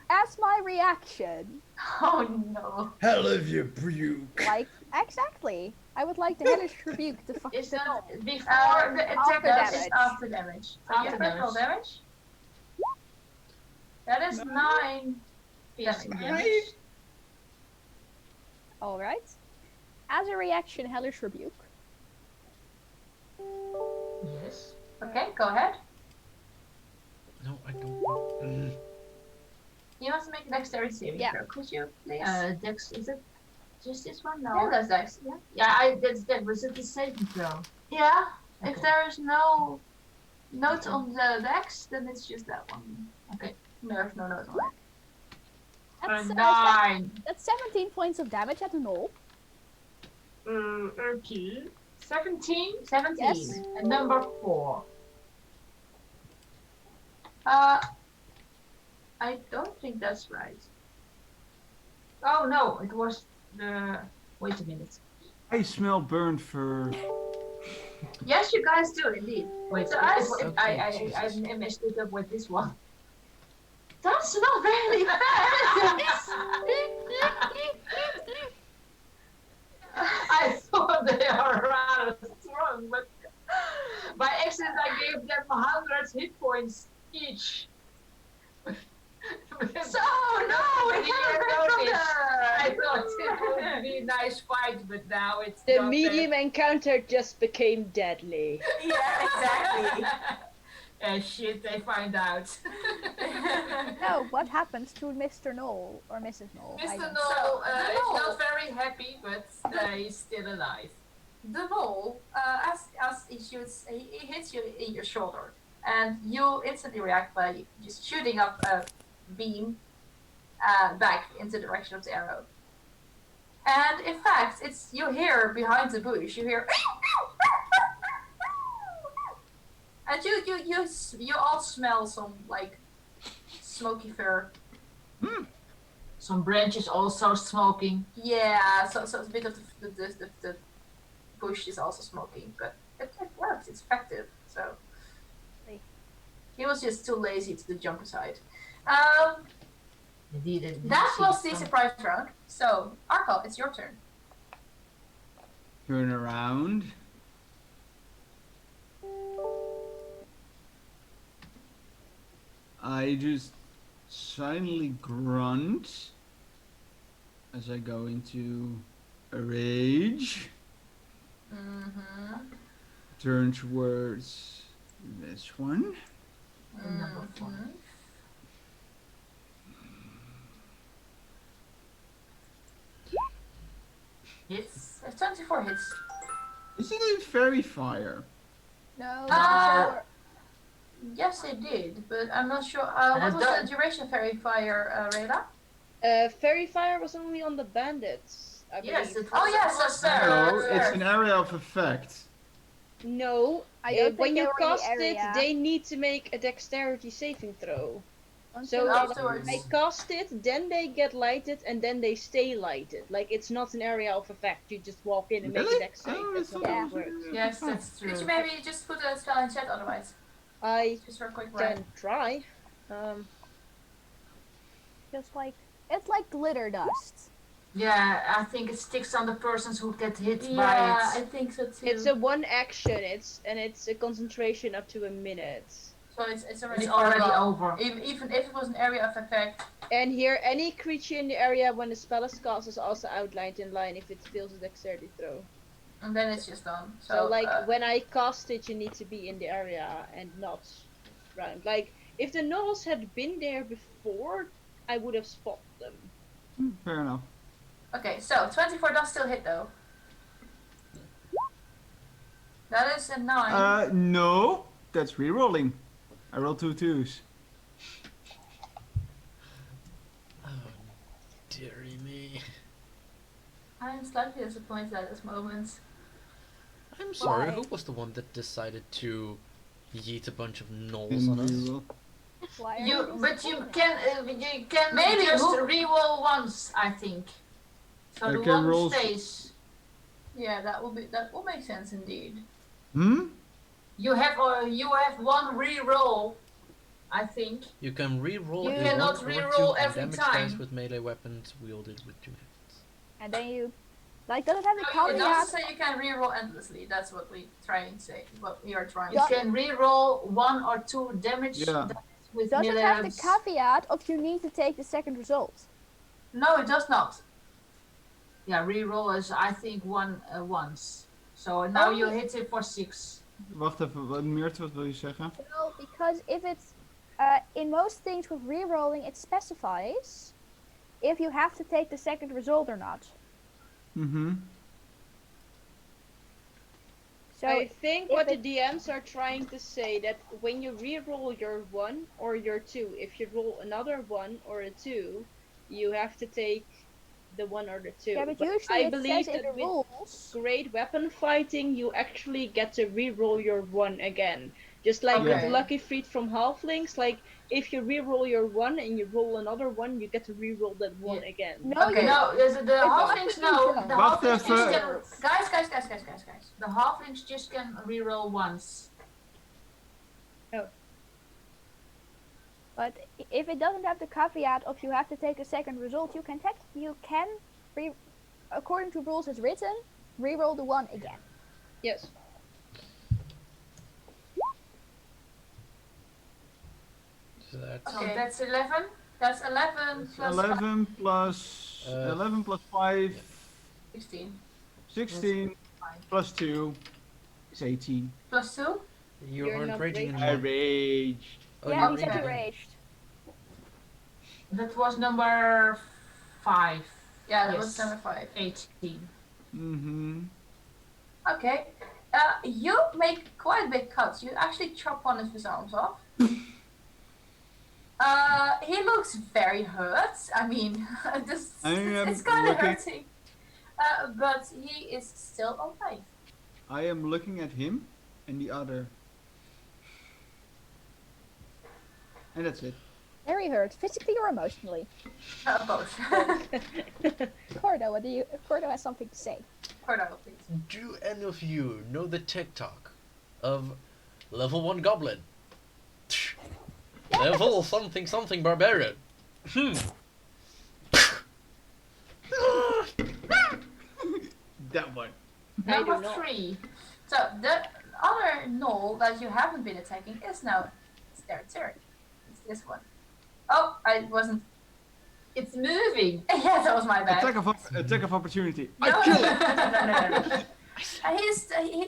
As my reaction, Oh, no. Hell of you, puke. like, exactly. I would like the hellish rebuke to fuck Is the that knoll. before The attack After is damage. after damage. So you After have critical damage. That is 9 piercing damage. damage? Alright. As a reaction, hellish rebuke. Yes. Okay, go ahead. No, I don't know. You must make a dexterity saving Yeah. throw. Could you, please? Dex, is it just this one? No. Yeah, that's dex. Yeah. Yeah, that's that. Was it the saving throw? Yeah. If Okay. there is no note on the dex, then it's just that one. Okay. There's no note on it. That's, 9. that's 17 points of damage at the knoll. Okay. 17? 17. Yes. And number 4. I don't think that's right. Oh no, it was the. Wait a minute. I smell burnt fur. Yes, you guys do indeed. Wait, So I messed it up with this one. That's not really fast. I thought they are rather strong, but by accident I gave them 100 hit points each. So no, we Here can't goes nice fight, but now it's The not medium encounter just became deadly. Yeah, exactly. Shit, they find out. No, what happens to Mr. Knoll or Mrs. Knoll? I Mr. don't- Knoll the is Knoll- not very happy, but he's still alive. The knoll, as he shoots, he hits you in your shoulder, and you instantly react by just shooting up a beam back into the direction of the arrow. And in fact, it's you hear behind the bush, you hear, and you all smell some like smoky fur. Some branches also smoking. Yeah, so a bit of the bush is also smoking, but it works. It's effective. So he was just too lazy to jump aside. Indeed, That was the surprise round. So Arkel, it's your turn. Turn around. I just silently grunt as I go into a rage. Mm-hmm. Turn towards this one. Number 4. Hits. 24 hits. Isn't it fairy fire? No, Uh, Yes, it did, but I'm not sure. What was done. the duration of Fairy Fire, Rayla? Fairy fire was only on the bandits, I believe. Yes, it was. Oh, yes, that's fair. No, that's it's fair. an area of effect. No, I don't when think they you were in the cast it, area. they need to make a dexterity saving throw. Until So they- afterwards. they cast it, then they get lighted, and then they stay lighted. Like, it's not an area of effect. You just walk in and make a Really? dex save. Oh, That's not I how Yeah. it works. Yes, that's true. Could you maybe just put a spell in chat otherwise? I Just for a quick run. can try. just like it's like glitter dust. Yeah, I think it sticks on the persons who get hit Yeah, by I it. think so too. It's a one action. It's a concentration up to a minute. So it's already, It's already over. over. Even if it was an area of effect. And here, any creature in the area when the spell is cast is also outlined in line if it fails a dexterity throw. And then it's just done. So, like, uh, when I cast it, you need to be in the area and not round. Like, if the gnolls had been there before, I would have spotted them. Fair enough. okay, so 24 does still hit though. That is a 9. No, that's rerolling. I rolled 2 2s. Oh, dearie me. I am slightly disappointed at this moment. I'm sorry, Why? who was the one that decided to yeet a bunch of gnolls And on us? reroll. Why are But you disappointed? can Maybe just who- reroll once, I think. So I the can one roll- stays. Yeah, that will make sense indeed. You have one reroll, I think. You can re-roll You a cannot 1 or re-roll 2 every damage time. dice with melee weapons wielded with 2 hands. And then you like does it have the No, it caveat? doesn't say you can reroll endlessly. That's what we try and say. What we are trying You to say. can reroll 1 or 2 damage Yeah. dice with Does it melee have the weapons. caveat of you need to take the second result? No, it does not. Yeah, reroll is I think one once. So now you hit it for 6. Wacht even, Meert, wat wil je zeggen? Well, because if it's in most things with rerolling, it specifies if you have to take the second result or not. Mm-hmm. So I think if what the it- DMs are trying to say that when you re-roll your 1 or your 2, if you roll another 1 or a 2, you have to take the 1 or the 2. yeah, but But usually I it believe says in that the with rules. great weapon fighting, you actually get to re-roll your 1 again. Just like with Okay. Lucky Feet from Halflings, like if you re-roll your 1 and you roll another 1, you get to re-roll that 1 again. No, Okay, you no, the halflings no. The Wacht halflings just even. can. Guys. The halflings just can reroll once. But if it doesn't have the caveat of you have to take a second result, you can according to rules as written, reroll the 1 again. Yes. So that's Okay, that's 11. That's 11 plus 5. 11 plus Uh, 11 plus 5, 16. 16 plus 2 is 18. Plus 2? You You're aren't not raging raging. I anymore. raged. Oh, Yeah, you he said you Okay. raged. That was number 5. Yeah, that Yes. was number 5. 18. Mm-hmm. Okay. You make quite big cuts. You actually chop one of his arms off. He looks very hurt. I mean, I am it's kind of looking. hurting. But he is still alive. I am looking at him and the other. And that's it. Very hurt, physically or emotionally. Both. Cordo, Cordo has something to say. Cordo, please. Do any of you know the TikTok of level 1 goblin? Level something something barbarian. That one. I do Number not. 3. So the other knoll that you haven't been attacking is now it's their turn. It's this one. Oh, I wasn't. It's moving. Yeah, that was my bad. Attack of opportunity. No, I kill no, it.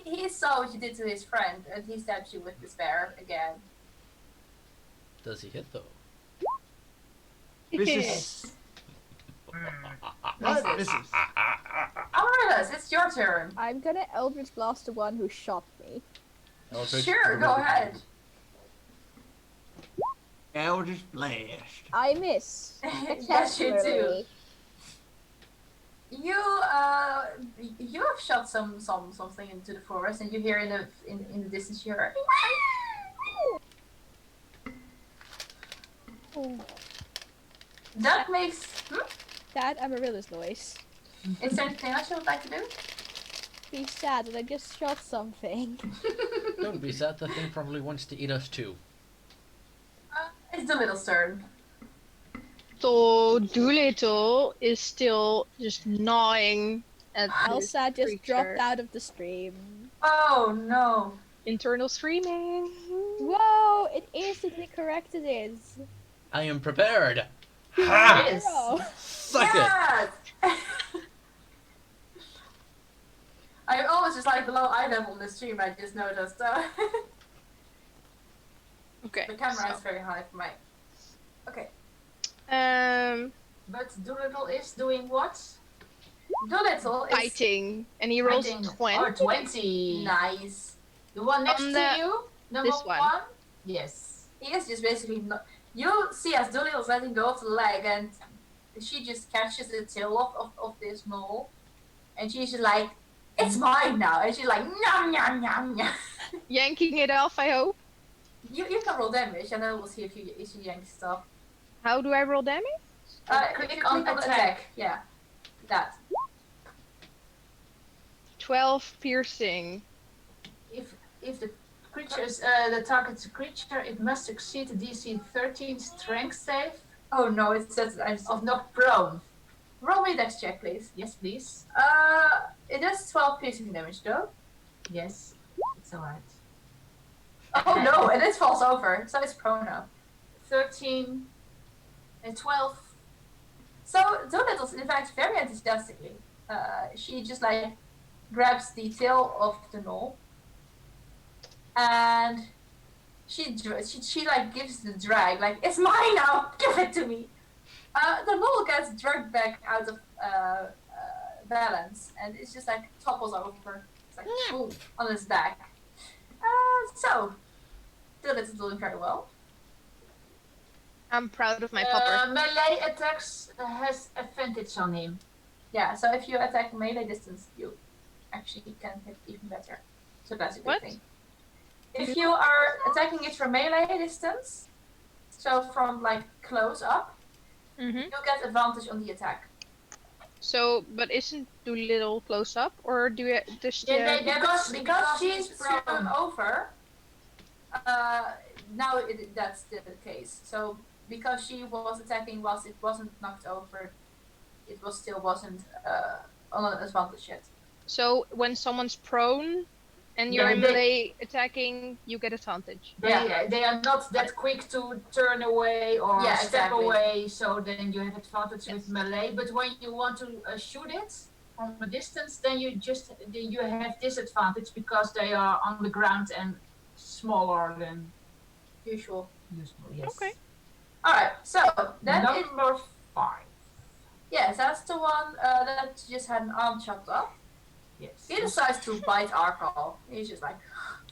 no. He saw what you did to his friend, and he stabs you with despair again. Does he hit though? Misses. That misses. Amaryllis, it's your turn. I'm gonna Eldritch Blast the one who shot me. Eldritch Sure, go ahead. Eldritch Blast. I miss. Yes, you do. Spectacularly. You have shot something into the forest, and you hear in the distance you hear. Oh, That makes. that Amaryllis noise. Is there anything else you would like to do? Be sad that I just shot something. Don't be sad, the thing probably wants to eat us too. It's the little turn. So Doolittle is still just gnawing at this Elsa just creature. dropped out of the stream. Oh no. Internal screaming. Whoa! It instantly corrected it. I am prepared. Ha! Yes. Suck it. Yes! I'm always just like below eye level on the stream, I just noticed. Okay. The camera is very high for my. Okay. But Doolittle is doing what? Doolittle is Fighting, and he rolls Fighting. 20. Oh, 20. nice. The one next On to the- you? Number this one. Yes. He is just basically not. You see as Doolittle's letting go of the leg, and she just catches the tail of this mole, and she's just like, "It's mine now," and she's like, "Nyam nyam nyam nyam." Yanking it off, I hope. You can roll damage, and then we'll see if you yank stuff. How do I roll damage? Click on attack. Yeah, that. 12 piercing. If the creatures, the target's a creature, it must succeed a DC 13 strength save Oh no, it says of knocked prone. roll me dex check, please. Yes, please. It does 12 piercing damage though. Yes, it's alright. Oh no, and it falls over, so it's prone now. 13 and 12. So Doolittle's in fact very enthusiastically. She just like grabs the tail of the knoll, and she like gives the drag, like, "It's mine now, give it to me." The knoll gets dragged back out of balance, and it's just like topples over. It's like boom, on its back. So Doolittle's doing very well. I'm proud of my pupper. Melee attacks has advantage on him. Yeah, so if you attack melee distance, you actually can hit even better. So that's a good What? thing. If you are attacking it from melee distance, so from like close up, Mm-hmm. you get advantage on the attack. So, but isn't Doolittle close up, or do you just? Yeah, they- Because she's he's thrown prone. over, now that's the case. So because she was attacking whilst it wasn't knocked over, it wasn't on an advantage yet. So when someone's prone, and you're Yeah, in they- melee attacking, you get advantage. They are not that quick to turn away or step exactly. away, so then you have advantage with melee. But when you want to shoot it, from a distance, then you have disadvantage because they are on the ground and smaller than Usual. usual. Yes. Okay. All right. So that is Number 5. yes, that's the one that just had an arm chopped off. Yes. He decides to bite Arkel. He's just like,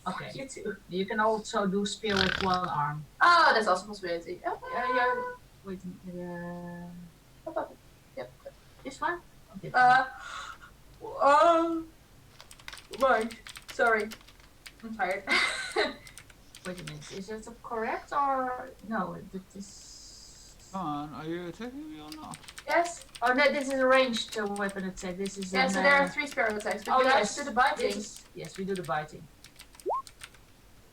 fuck Okay. you too. You can also do spear with one arm. Oh, that's also a possibility. Yeah. Wait. What about it? Yep. This one. Okay. Right. Sorry. I'm tired. Wait a minute. Is that correct or no? That is. John, are you attacking me or not? Yes. Oh no, this is a ranged weapon attack. This is. Yeah, an, so there are 3 spear attacks, but Oh you have yes. to do the biting. This is, yes, we do the biting.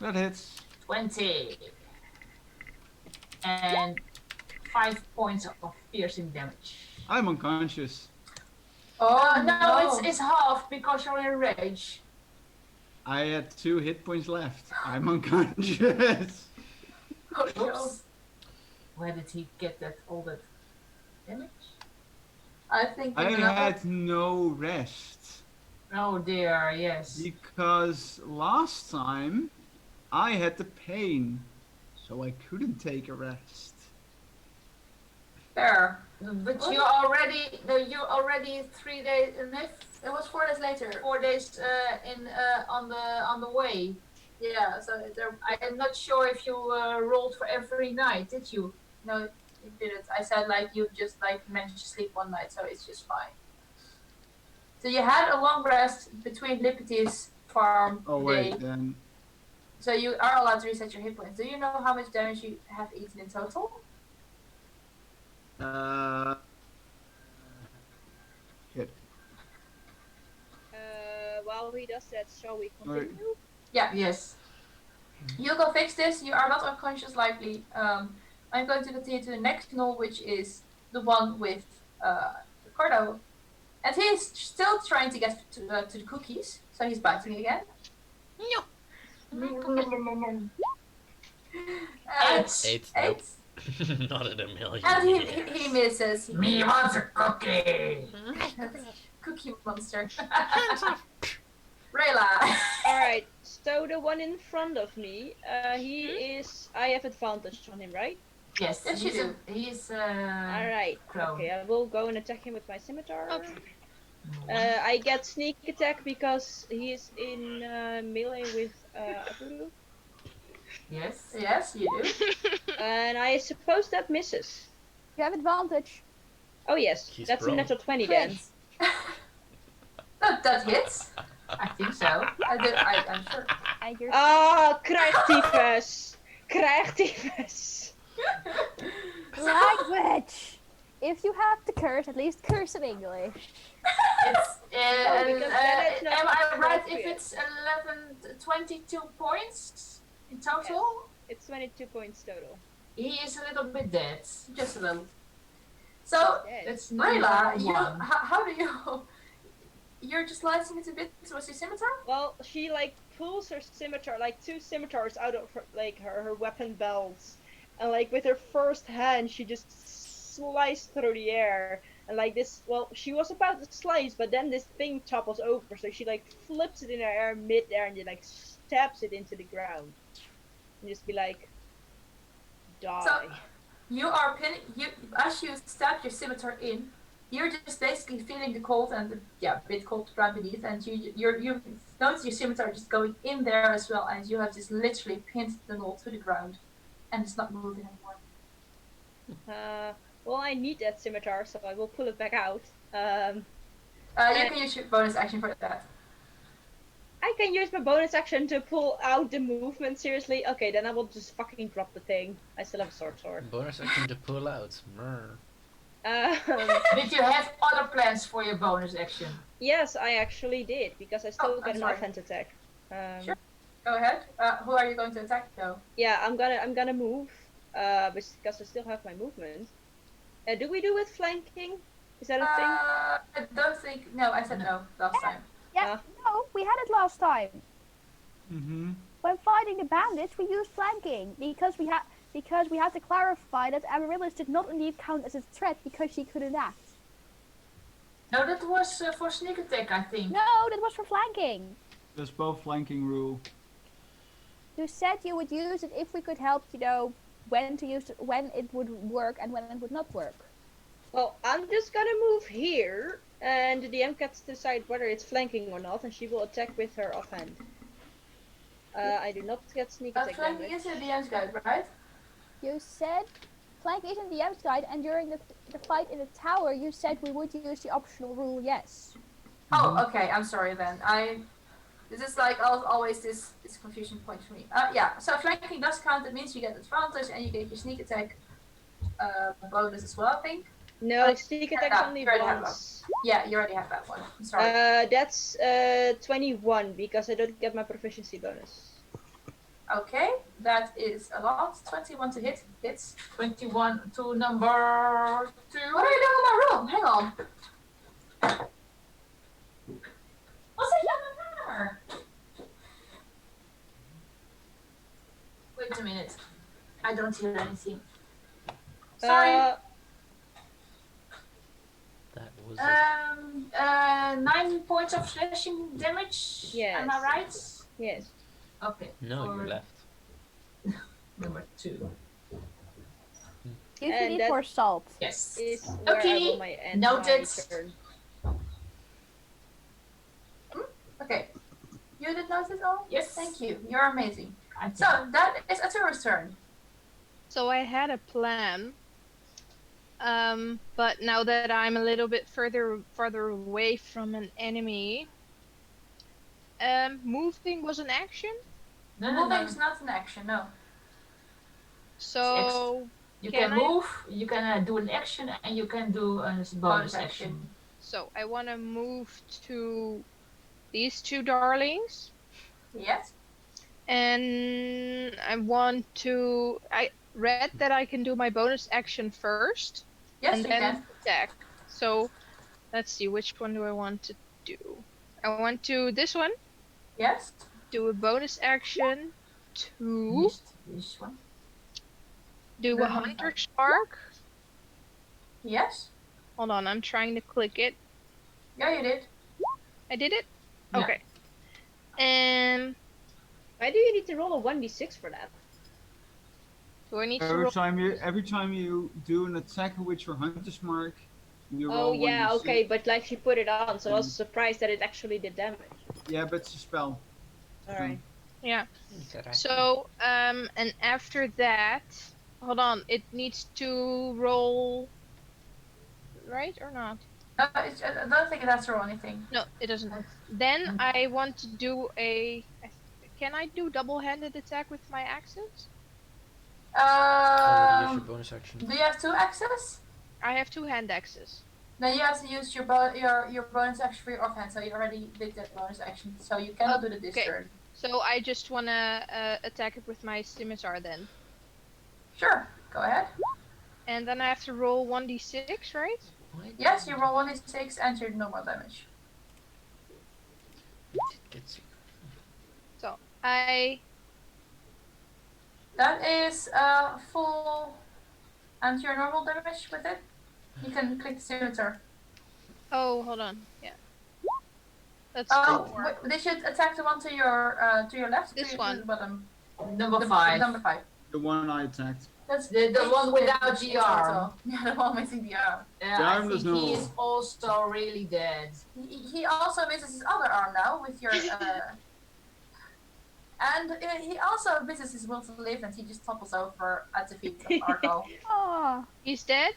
That hits. 20. And 5 points of piercing damage. I'm unconscious. Oh, No, it's half because you're in rage. I had 2 hit points left. I'm unconscious. Oops. Where did he get all that damage? I think I another- had no rest. Oh dear, yes. Because last time I had the pain. So I couldn't take a rest. Fair. But What? you already 3 days, It was 4 days later. 4 days on the way. Yeah, so there. I am not sure if you rolled for every night, did you? No, you didn't. I said like you just like managed to sleep one night, so it's just fine. So you had a long rest between Liberty's farm Oh day, wait, then so you are allowed to reset your hit points. Do you know how much damage you have eaten in total? hit. While he does that, shall we Alright. continue? Yeah. Yes. You go fix this. You are not unconscious likely. I'm going to continue to the next null, which is the one with Ricardo. And he's still trying to get to the cookies, so he's biting again. No. And, 8. eight. Nope. Not in a million And years. he misses. Me wants a cookie. Cookie monster. Hands off. Rayla. Alright, so the one in front of me, he is. I have advantage on him, right? Yes, Yes, you do. he's Alright, prone. okay, I will go and attack him with my scimitar. Okay. I get sneak attack because he is in melee with Aburu. Yes. Yes, you do. And I suppose that misses. You have advantage. Oh yes, He's that's prone. a natural 20 then. That hits. I think so. I'm sure. And you're Ah, krijgtyfus! Krijgtyfus! language. If you have to curse, at least curse in English. It's, because then it's not am I right if appropriate. it's 22 points in total? It's 22 points total. He is a little bit dead. Just a little. So, Dead. That's Rayla, number you, one. how do you... You're just slicing it a bit with your scimitar? Well, she like pulls her scimitar, like 2 scimitars out of her, like her weapon belts, and like with her first hand, she just sliced through the air, and like this. Well, she was about to slice, but then this thing topples over, so she like flips it in her air mid-air and then like stabs it into the ground, and just be like, die. So, you are pinning... As you stab your scimitar in, you're just basically feeling the cold and a bit cold ground beneath, and you notice your scimitar just going in there as well, and you have just literally pinned the knoll to the ground, and it's not moving anymore. Well, I need that scimitar, so I will pull it back out. You can use your bonus action for that. I can use my bonus action to pull out the movement, seriously? Okay, then I will just fucking drop the thing. I still have a sword. Bonus action to pull out. Mrr. Did you have other plans for your bonus action? Yes, I actually did, because I still Oh, get I'm an sorry. offense attack. Sure. Go ahead. Who are you going to attack though? Yeah, I'm gonna move, because I still have my movement. Do we do it flanking? Is that a thing? I don't think... No, I said no last time. Yeah, no, we had it last time. Mm-hmm. When fighting the bandits, we used flanking because we had to clarify that Amaryllis did not indeed count as a threat because she couldn't act. No, that was for sneak attack, I think. No, that was for flanking. There's both flanking rule. You said you would use it if we could help you know when to use it, when it would work and when it would not work. Well, I'm just gonna move here, and the DM gets to decide whether it's flanking or not, and she will attack with her offhand. I do not get sneak attack Flanking damage. is in the DM's guide, right? You said flank is in the DM's guide, and during the fight in the tower, you said we would use the optional rule. Yes. Oh, okay. I'm sorry then. This is like always this confusion point for me. Yeah. So flanking does count. It means you get advantage and you get your sneak attack bonus as well. I think. No, sneak attack yeah, only you already have once. Yeah, you already have that one. I'm sorry. That's 21 because I don't get my proficiency bonus. Okay, that is a lot. 21 to hit. Hits. 21 to number 2. What are you doing with my room? Hang on. What's that number? Wait a minute. I don't hear anything. Sorry. That was 9 points of slashing damage. Yes. Am I right? Yes. Okay. no, for you left. number 2. You And need that- for salt. Yes. Is where I Okay, will end noted. my turn. Okay. You did notice it all? Yes. Thank you. You're amazing. I think. So that is Atura's turn. So I had a plan. But now that I'm a little bit farther away from an enemy, moving was an action. No, no, Moving no. is not an action, no. So You Can can I- move, you can do an action, and you can do a bonus action. I want to move to these two darlings, Yes. and I read that I can do my bonus action first. Yes, and you then can. attack. So let's see, which one do I want to do? I want to this one, Yes. do a bonus action to Missed this one. do a hunter's mark. Yes. Hold on, I'm trying to click it. Yeah, you did. I did it? Yeah. Okay. And Why do you need to roll a 1d6 for that? do I need to Every roll? time you do an attack with your hunter's mark, you roll Oh yeah, 1d6. okay, but like she put it on, so I was surprised that it actually did damage. Yeah, but it's a spell. Alright. Yeah. So, and after that, hold on, it needs to roll, right or not? I don't think that's or anything. No, it doesn't. Then I want to do can I do double-handed attack with my axes? Already used your bonus action. Do you have 2 axes? I have two hand axes. Then you have to use your bonus action for your offhand, so you already did that bonus action, so you cannot do that this Okay. turn. So I just wanna attack it with my scimitar then. Sure, go ahead. And then I have to roll 1d6, right? Why Yes, did you roll 1d6 and your normal damage. it get so- That is full and your normal damage with it. You can click the scimitar. Oh, hold on. Yeah. That's Oh, four. they should attack the one to your left. This to one. the bottom. Number The 5. Number 5. The one I attacked. That's The one without the it's arm. Yeah, the one missing the arm. Yeah, The I arm does think he no- is also really dead. He also misses his other arm now with your and he also misses his will to live, and he just topples over at the feet of Argo. Ah, He's dead?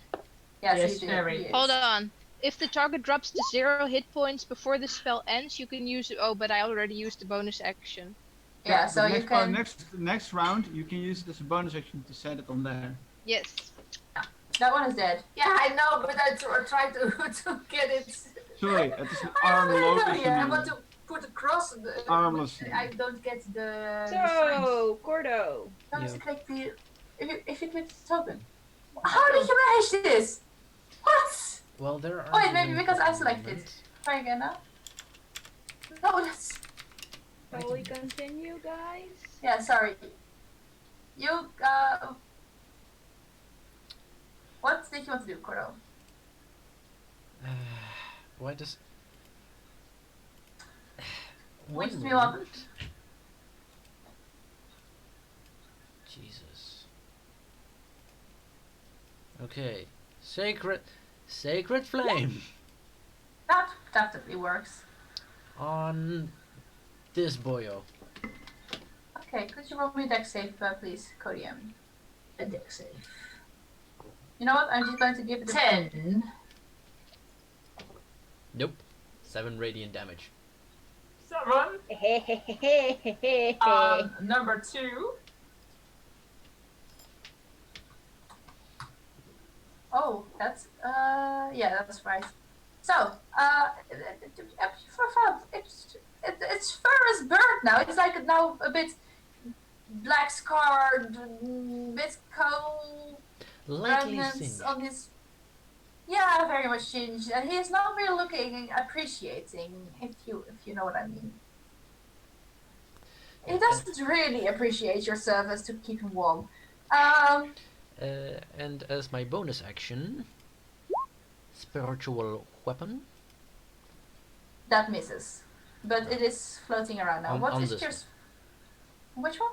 Yes, Yes, he did. very. He is. Hold on. If the target drops to 0 hit points before the spell ends, you can use it. Oh, but I already used the bonus action. Yeah, so But you can. next round, you can use it as a bonus action to set it on there. Yes. That one is dead. Yeah, I know, but I tried to to get it. Sorry, het is een I armloos. yeah, I want to put across the. Armless. I don't get the. So, Cordo. That was Yeah. to click the. If you click the token. How did you manage this? What? Well, there are. Wait, maybe no because I at the selected. moment. Try again now. No, that's. Shall we continue, guys? Yeah, sorry. You, What did you want to do, Cordo? Why does? Which One do you want? moment. Jesus. Okay. Sacred flame That definitely works. on this boyo. Okay, could you roll me a deck save, please, Codium? A deck save. You know what? I'm just going to give it a 10. Nope. 7 radiant damage. 7. Number 2. Oh, that's yeah, that's right. So, it's fur is burnt now. It's like now a bit black scarred, bit cold Lightly remnants singed. on his. Yeah, very much singed, and he is not really looking appreciating. If you know what I mean. He doesn't really appreciate your service to keep him warm. And as my bonus action, spiritual weapon. That misses, but it is floating around now. On- What on is this your? Which one?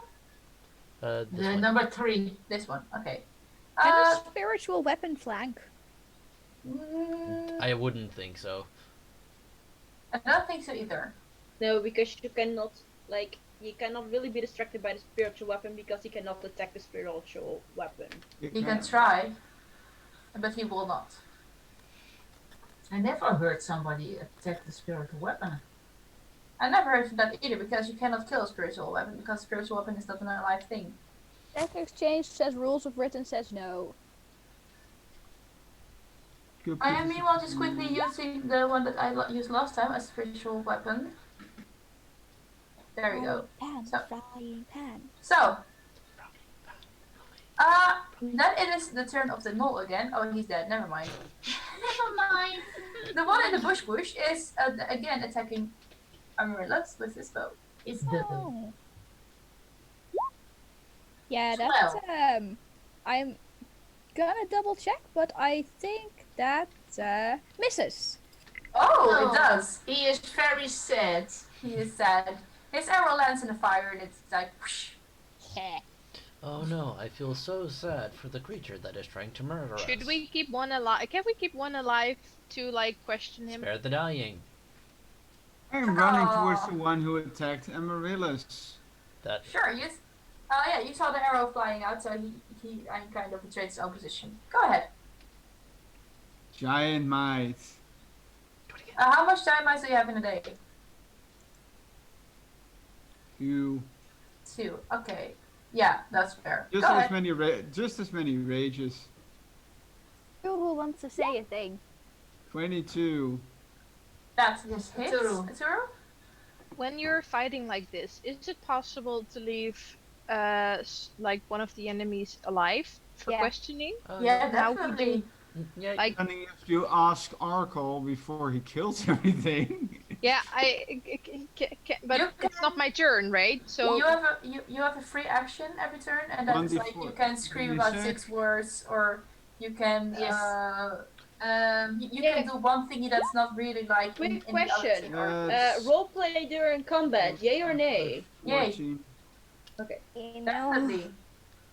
This The one. number 3. This one. Okay. Can a spiritual weapon flank? I wouldn't think so. I don't think so either. No, because you cannot, like, you cannot really be distracted by the spiritual weapon because he cannot attack the spiritual weapon. He can try, but he will not. I never heard somebody attack the spiritual weapon. I never heard of that either because you cannot kill a spiritual weapon because spiritual weapon is not an alive thing. Deck exchange says rules of written says no. I am meanwhile just quickly using the one that I used last time as spiritual weapon. There we go. Pan, So- frying pan. So, then it is the turn of the gnoll again. Oh, he's dead. Never mind. Never mind. The one in the bush is again attacking Amaryllis with his bow. It's the Oh. Yeah, 12. that's I'm gonna double check, but I think that misses. Oh, No. it does. He is very sad. He is sad. His arrow lands in the fire and it's like whoosh. Oh no, I feel so sad for the creature that is trying to murder us. Should we keep one alive? Can we keep one alive to like question him? Spare the dying. I'm running towards the one who attacked Amaryllis. That Sure, you. Yeah, you saw the arrow flying out, so he kind of betrayed his own position. Go ahead. Giant might. How much time do you have in a day? 2. 2. Okay. Yeah, that's fair. Just Go as ahead. many just as many rages. Who wants to say a thing? 22. That Yes, hits. Tsuru. Tsuru? When you're fighting like this, is it possible to leave like one of the enemies alive for Yeah. questioning? Yeah, How would definitely. Yeah, Like, And if you ask Arkle before he kills everything. yeah, but You it's not my turn, right? So you have a free action every turn, and that's like 1d4. you can scream about 26. 6 words, or you can Yes. you Yeah. can do one thingy that's not really like Quick in the other question. thing, or- Roleplay during combat, yay or nay? Yay. 14. You know, Definitely.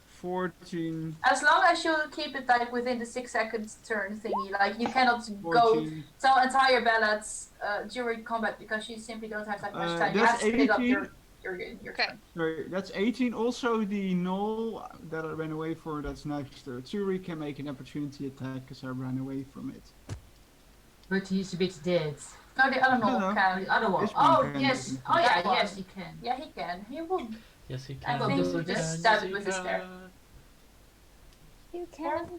14. As long as you keep it like within the 6 seconds turn thingy, like you cannot go 14. tell entire ballads during combat because you simply don't have that much time. You That's have to split up 18. your Okay. turn. Sorry, that's 18. Also, the knoll that I ran away for, that's next to Tsuri can make an opportunity attack because I ran away from it. But he's a bit dead. No, the other knoll No. can. The other one. This one Oh, can yes. make an Oh, yeah, That one. yes, he can. Yeah, he can. He will. yes, he I can. think do he this. just stab it with his spear. you can't.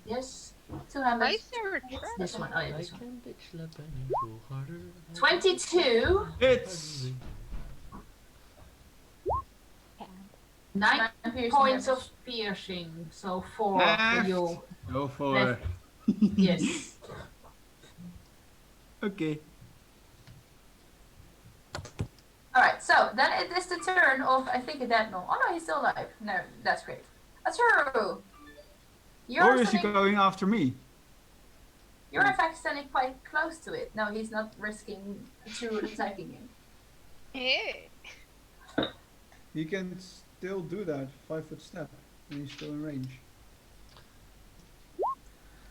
Yes. 2 why hammers. is there a trap? This one. Oh, yeah, I this one. can bitch slap and you go harder. 22. It's Can't. 9 piercing points damage. of piercing. So 4 Ah. for you. go for Left. Yes. Okay. Alright, so then it is the turn of, I think, a dead knoll. Oh no, he's still alive. No, that's great. Atsuru! Or You're is he sending... going after me? You're in fact standing quite close to it. No, he's not risking to attacking you. Hey. He can still do that 5-foot step, and he's still in range.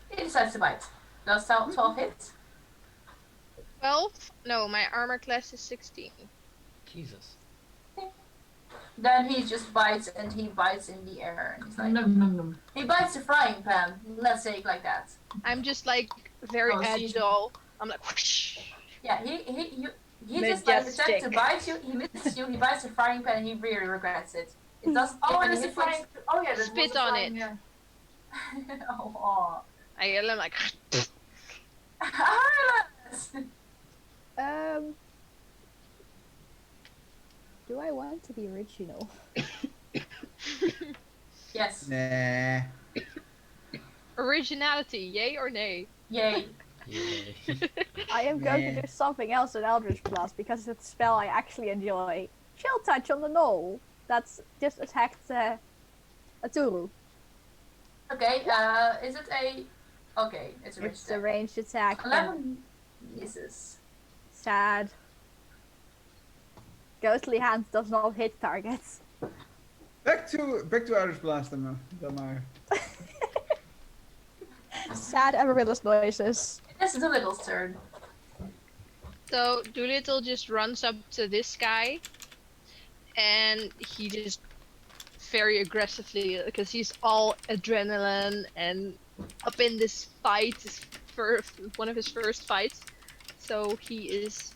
He decides to bite. Does 12 hit? 12? No, my armor class is 16. Jesus. Then he just bites and he bites in the air. And he's like, Num num num. he bites the frying pan. Let's say it like that. I'm just like very Oh, she's- agile. I'm like whoosh. Yeah, he just like attempts to Majestic. bite you. He misses you. He bites the frying pan and he really regrets it. It doesn't Oh, give any there's a hit points. flying. Oh yeah, that Spit was a on flying, it. Yeah. Oh, I yell, I'm like Arliss! Do I want to be original? Yes. Nah. originality, yay or nay? Yay. Yay. I am going Nah. to do something else in Eldritch Blast because it's a spell I actually enjoy. Chill Touch on the Knoll. That's just attacked Aturu. Okay, is it a... Okay, it's a ranged It's a attack. ranged attack. and 11 misses. Sad. Ghostly Hand does not hit targets. Back to Irish Blast, then, Damar. Sad Amaryllis noises. It's Doolittle's turn. So Doolittle just runs up to this guy and he just very aggressively, because he's all adrenaline and up in this fight, one of his first fights. So he is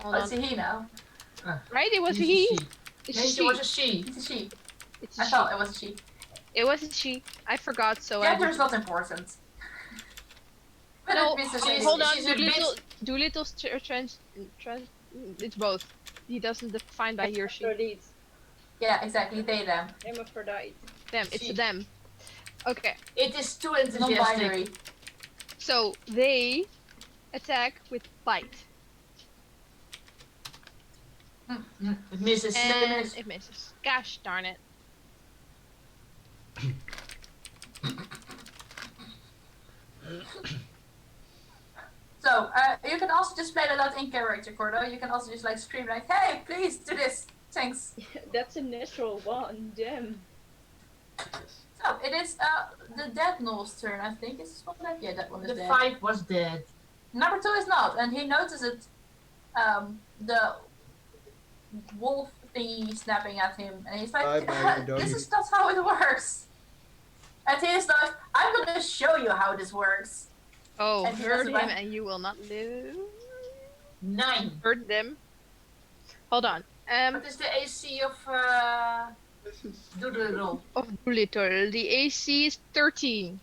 hold Oh, on. it's a he now. Right? It was a He's he? a she. It's Maybe a she she. was a she. It's a she. It's a I she. thought it was a she. It was a she. I forgot, so I Gender is just... not important. But No, it misses she's- hold on. she's a bit- Doolittle's it's both. He doesn't define by he or she. Hermaphrodites. Yeah, exactly. They, them. Hermaphrodite. Them. It's She. them. Okay. It is too enthusiastic. Non-binary. So they attack with bite, It misses. and it misses. Gosh darn it! So, you can also just play that out in character, Cordo. You can also just like scream like, hey, please do this. Thanks. That's a natural one. Damn. Jesus. So, it is the dead Null's turn, I think. Is this one dead? Yeah, that one is The dead. 5 was dead. Number 2 is not, and he notices the wolf thingy snapping at him, and he's like, Bye-bye, this doggy. is not how it works. And he is like, I'm gonna show you how this works. Oh, And he hurt doesn't him, bite. and you will not live. 9. Hurt them. Hold on. What is the AC of Doodle? Of Doolittle, the AC is 13.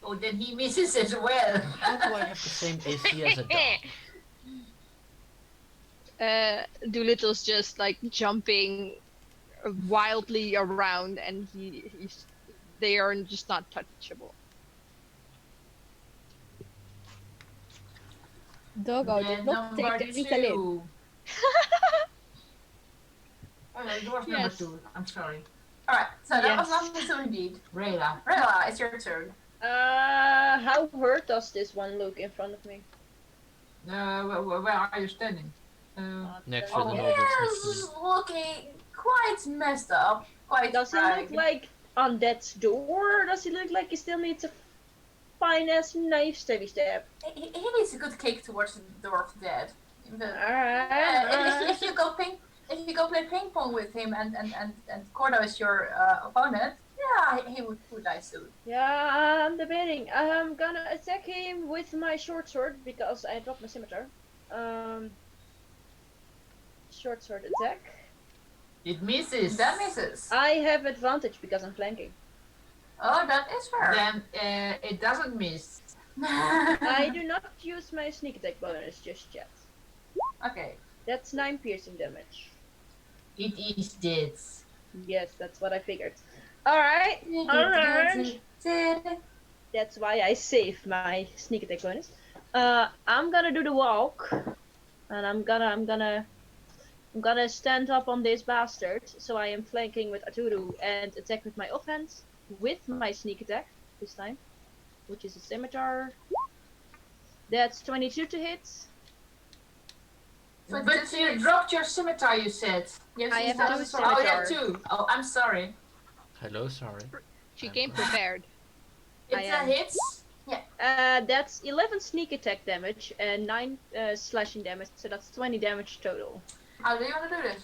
Oh, then he misses as well. How do I have the same AC as a dog? Doolittle's just like jumping wildly around, and they are just not touchable. Doggo Then did not take number the Ritalin. 2. Oh, no, it was number Yes. 2. I'm sorry. Alright, so that was Yes. number 2 indeed. Rayla. Rella, it's your turn. How hurt does this one look in front of me? Where are you standing? Next to Oh, the He nobles. is looking quite messed up. Quite Does he look fried. like on death's door, or does he look like he still needs a fine ass knife stabby stab? He needs a good kick towards the door of the dead. But, Alright. if you go play ping pong with him and Cordo is your opponent, yeah, he would die soon. Yeah, I'm debating. I'm gonna attack him with my short sword because I dropped my scimitar. Short sword attack. It misses. That misses. I have advantage because I'm flanking. Oh, that is fair. Then it doesn't miss. I do not use my sneak attack bonus just yet. Okay. That's 9 piercing damage. It is dead. Yes, that's what I figured. Alright, alright. That's why I saved my sneak attack bonus. I'm gonna do the walk, and I'm gonna stand up on this bastard. So I am flanking with Aturu and attack with my offhand with my sneak attack this time, which is a scimitar. That's 22 to hit. But you dropped your scimitar, you said. Yes, I you have said- two Oh, you have scimitars. 2. Oh, I'm sorry. Hello, sorry. She I'm came sorry. prepared. It's a am. hit. That's 11 sneak attack damage and 9 slashing damage, so that's 20 damage total. How do you want to do this?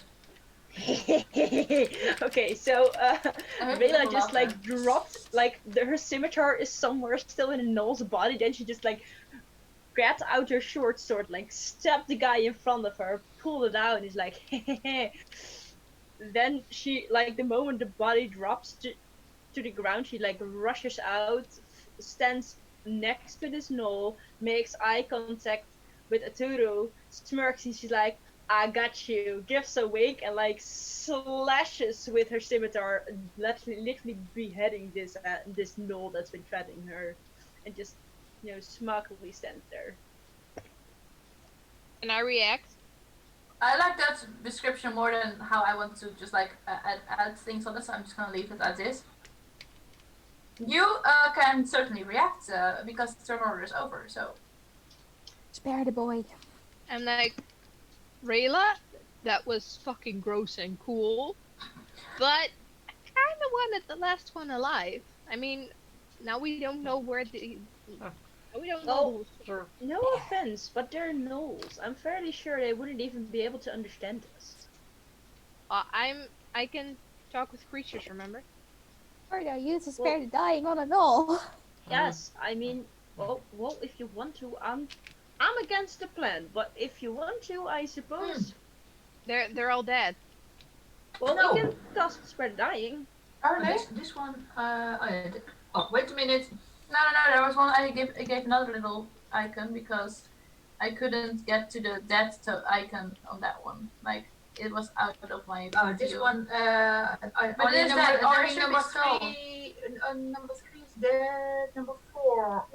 Okay, so I hope Rayla people just love like that. dropped, like her scimitar is somewhere still in Noel's body, then she just like grabbed out her short sword, like stabbed the guy in front of her, pulled it out, and is like, then she, like, the moment the body drops to the ground, she like rushes out, stands next to this knoll, makes eye contact with Aturu, smirks, and she's like, I got you, gives a wink, and like slashes with her scimitar, literally beheading this knoll that's been threatening her, and just, smugly stands there. And I react. I like that description more than how I want to just like add things on it, so I'm just gonna leave it as is. You can certainly react because the turn order is over, so. Spare the boy. I'm like, Rayla, that was fucking gross and cool, but I kind of wanted the last one alive. I mean, now we don't know where the. We don't know. Well, no offense, but they're gnolls. I'm fairly sure they wouldn't even be able to understand us. I can talk with creatures. Remember? Or use to spare the dying on a knoll. Yes, I mean, well, if you want to, I'm against the plan, but if you want to, I suppose. They're all dead. Well, No. we can cast spread dying. Oh, no. This one. Oh, wait a minute. No, there was one I gave another little icon because I couldn't get to the dead icon on that one. Like, it was out of my Oh, this view. one. But Only there's number, that- there only should number be skull. 3. Number 3 is dead. Number 4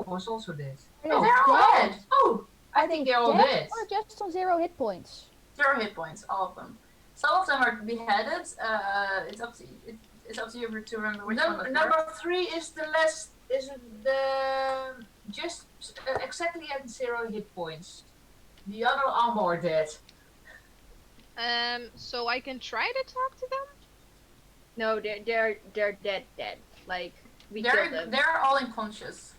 was also dead. Oh, they're all dead! Oh, I think they're all dead. Or just on 0 hit points. 0 hit points, all of them. Some of them are beheaded. It's up to you to remember which one. that Number 3 is the last. Is the just exactly at 0 hit points. The other are more dead. So I can try to talk to them. No, they're dead. Like, we killed them. They're all unconscious.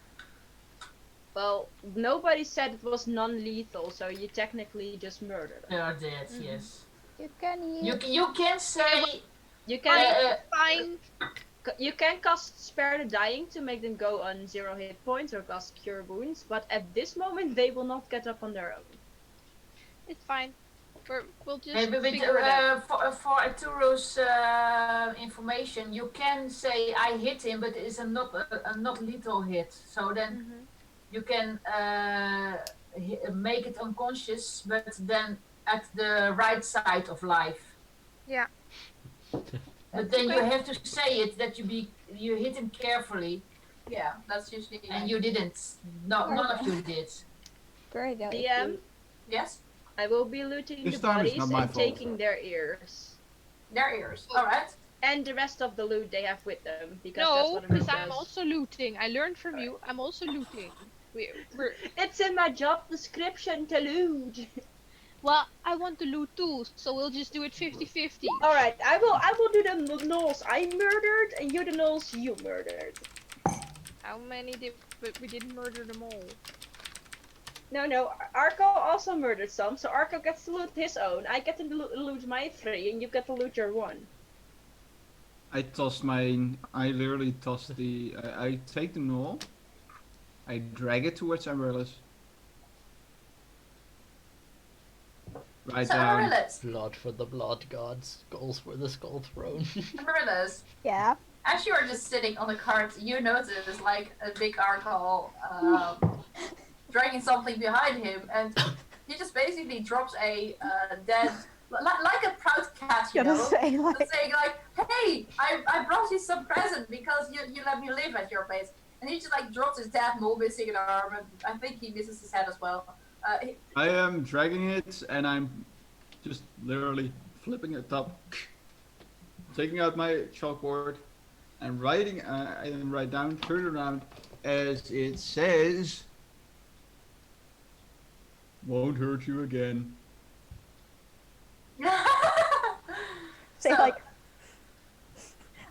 Well, nobody said it was non-lethal, so you technically just murdered them. They are dead. Yes. You can use. You can say. You can Fine. you can cast Spare the Dying to make them go on 0 hit points or cast Cure Wounds, but at this moment they will not get up on their own. It's fine. We'll just Maybe figure it out. for Arturo's information, you can say I hit him, but it's a not lethal hit. So then you can make it unconscious, but then at the right side of life. Yeah. But then you have to say it that you hit him carefully, Yeah, that's usually. and you didn't. No, none of you did. Spare the DM, Yes, I will be looting This the time it's bodies not my and fault. taking their ears. their ears. All right. And the rest of the loot they have with them, because that's No, what a rogue because I'm does. also looting. I learned from you. I'm also looting. We're It's in my job description to loot. well, I want to loot too, so we'll just do it 50-50. Alright, I will do the gnolls I murdered, and you the gnolls you murdered. How many did we didn't murder them all? No, Arco also murdered some, so Arco gets to loot his own. I get to loot my 3, and you get to loot your 1. I tossed mine. I literally tossed the. I take the knoll. I drag it towards Amaryllis. Right So down. Amaryllis, Blood for the blood gods, skulls for the skull throne. Amaryllis, Yeah. as you are just sitting on the cart, you notice like a big Arcal dragging something behind him, and he just basically drops a dead, like a proud cat, you Gonna know, say like. just saying like, "Hey, I brought you some present because you let me live at your place." And he just like drops his dead mole missing an arm, and I think he misses his head as well. I am dragging it, and I'm just literally flipping it up, taking out my chalkboard, and writing. I then write down, turn around, as it says. Won't hurt you again. Say So- like,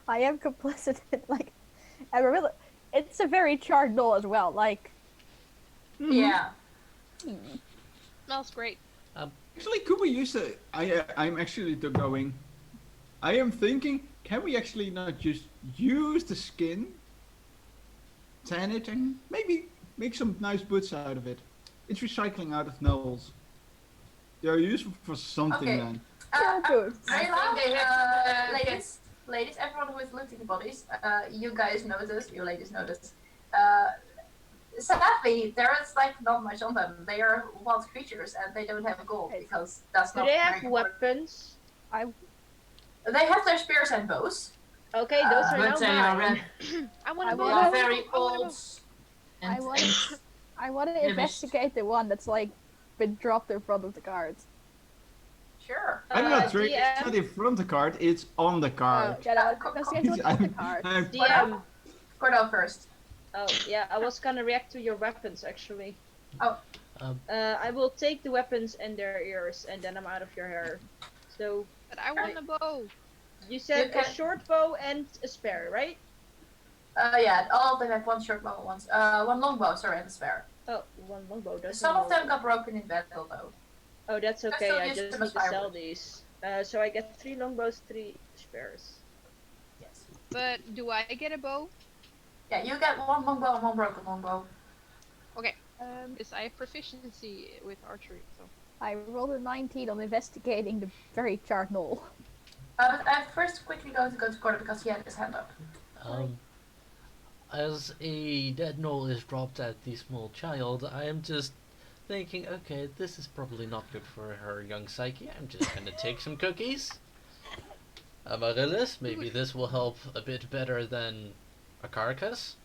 I am complicit in like, I really, it's a very charred doll as well. Like, Yeah. Smells great. Actually, could we use the? I'm actually going. I am thinking, can we actually not just use the skin, tan it, and maybe make some nice boots out of it? It's recycling out of nulls. They are useful for something, Okay. man. Kill boots. I Rayla, think they have to, ladies, everyone who is looting bodies, you guys know this, you ladies know this. Sadly, there is like not much on them. They are wild creatures and they don't have gold because that's Do not they very have important. weapons? They have their spears and bows. Okay, those are now but they are mine. I want I to They go. wanna- are very I wanna old. go. And, I want and I want to Finished. investigate the one that's like been dropped in front of the cards. Sure. I'm not DM. It's not in front of the card. It's on the card. Yeah, no, investigate what's on the I'm, card. I'm DM. Cordo first. Oh, yeah, I was gonna react to your weapons actually. Oh. I will take the weapons and their ears, and then I'm out of your hair. So, But I want a bow. you said You can- a short bow and a spear, right? Yeah, all of them have one short bow, one long bow, sorry, and a spare. Oh, one longbow doesn't Some of them work. got broken in battle though. Oh, that's okay, still I use just them need as to sell firewood. these. So I get 3 longbows, 3 spears. Yes. But do I get a bow? Yeah, you get one long bow and one broken long bow. Because I have proficiency with archery. So I rolled a 19 on investigating the very charred knoll. But I'm first quickly going to go to Cordo because he had his hand up. As a dead knoll is dropped at the small child, I am just thinking, okay, this is probably not good for her young psyche. I'm just gonna take some cookies. Amaryllis, maybe this will help a bit better than a carcass.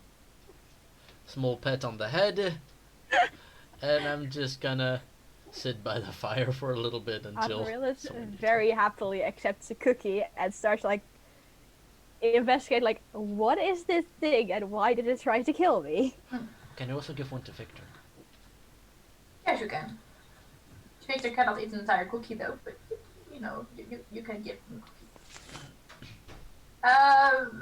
Small pat on the head. And I'm just gonna sit by the fire for a little bit until Amaryllis someone very happily accepts a cookie and starts like investigate like what is this thing and why did it try to kill me? Can I also give one to Victor? Yes, you can. Victor cannot eat an entire cookie though, but you know, you can give him a cookie.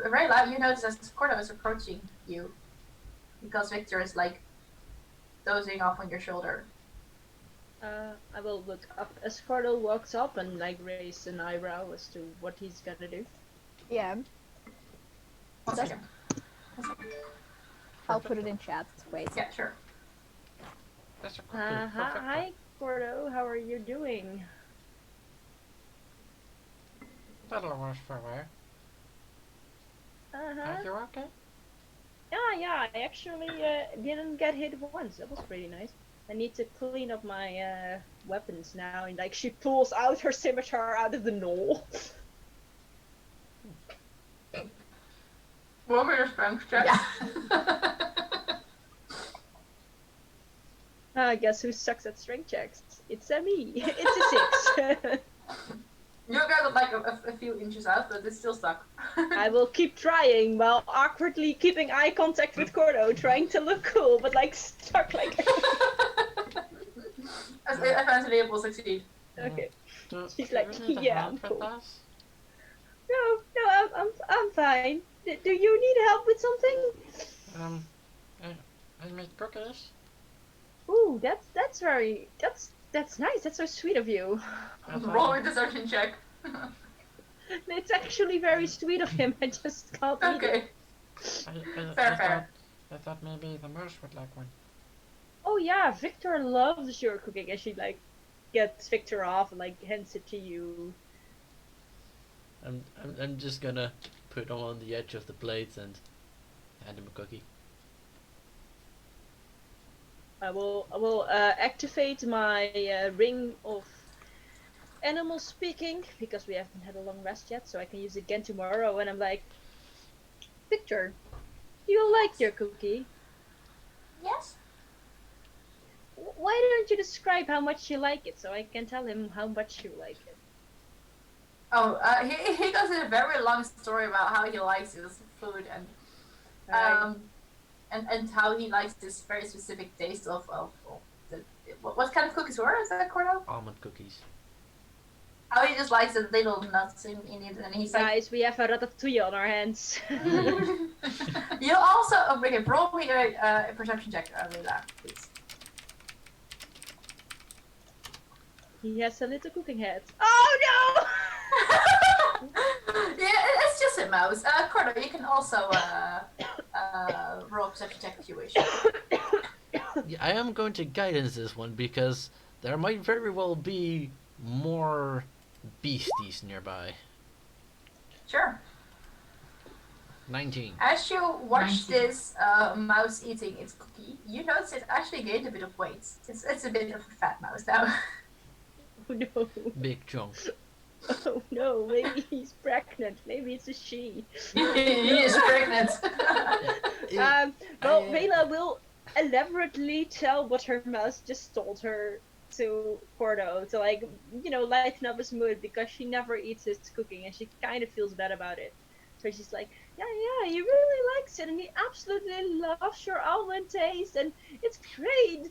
Rayla, you notice as Cordo is approaching you because Victor is like dozing off on your shoulder. I will look up as Cordell walks up and like raise an eyebrow as to what he's gonna do. Yeah, One That's- second. I'll put it in chat. Wait. Yeah, sure. That's a cookie. Perfect. Hi, Cordo, how are you doing? That'll wash for a while. Uh-huh. Are you okay? Yeah, I actually didn't get hit once. That was pretty nice. I need to clean up my weapons now, and like she pulls out her scimitar out of the knoll. Roll me your strength check. Guess who sucks at strength checks? It's me. It's a 6. You got like a few inches out, but it's still stuck. I will keep trying while awkwardly keeping eye contact with Cordo, trying to look cool, but like stuck like. Eventually it will succeed. Okay. She's like, yeah, I'm cool. Us? No, I'm fine. Do you need help with something? I made cookies. Ooh, that's nice. That's so sweet of you. I thought- Roll a deception check. It's actually very sweet of him. I just can't eat it. Okay. Fair. I thought maybe the mouse would like one. Oh yeah, Victor loves your cooking. And she like gets Victor off and like hands it to you. I'm just gonna put him on the edge of the plate and hand him a cookie. I will activate my ring of animal speaking because we haven't had a long rest yet, so I can use it again tomorrow. And I'm like, Victor, do you like your cookie? Yes. Why don't you describe how much you like it so I can tell him how much you like it? Oh, he goes in a very long story about how he likes his food and how he likes this very specific taste of the What kind of cookies were? Is that Cordo? Almond cookies. Oh, he just likes the little nuts in it, and he's like. Guys, we have a ratatouille on our hands. You also okay, roll me a perception check, Leila, please. He has a little cooking head. Oh Yeah, it's just a mouse. Cordo, you can also roll a perception check if you wish. Yeah, I am going to guidance this one because there might very well be more beasties nearby. Sure. 19. As you watch 19. this mouse eating its cookie, you notice it actually gained a bit of weight. It's a bit of a fat mouse now. no! Oh no! Big chunks. Oh no! Maybe he's pregnant. Maybe it's a she. He is pregnant. Well, Vela will elaborately tell what her mouse just told her to Cordo to lighten up his mood because she never eats his cooking and she kind of feels bad about it. So she's like, yeah, he really likes it and he absolutely loves your almond taste and it's great.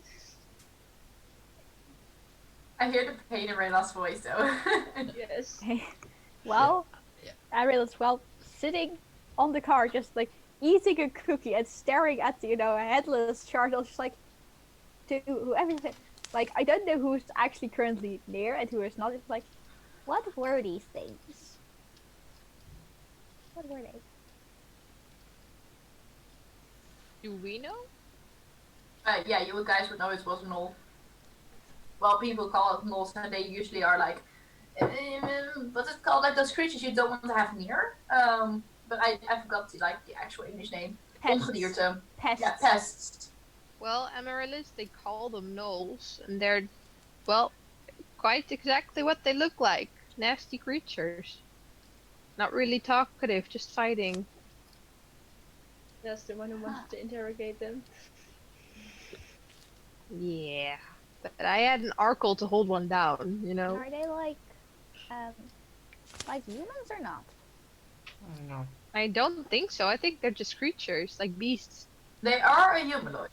I hear the pain in Rayla's voice though. Yes. Well, Yeah. Ariel is sitting on the car, just like eating a cookie and staring at the headless Charles, just like to whoever. Like I don't know who's actually currently near and who is not. It's like, what were these things? What were they? Do we know? Yeah, you guys would know it was a knoll. Well, people call it knolls, and they usually are like, what's it called? Like those creatures you don't want to have near. But I forgot the actual English name. Pests. Ongedierte. Pests. Yeah, pests. Well, Amaryllis, they call them gnolls, and they're, well, quite exactly what they look like. Nasty creatures. Not really talkative, just fighting. That's the one who wanted to interrogate them. Yeah. But I had an Arkle to hold one down, you know? Are they like humans or not? No. I don't think so. I think they're just creatures, like beasts. They are a humanoid.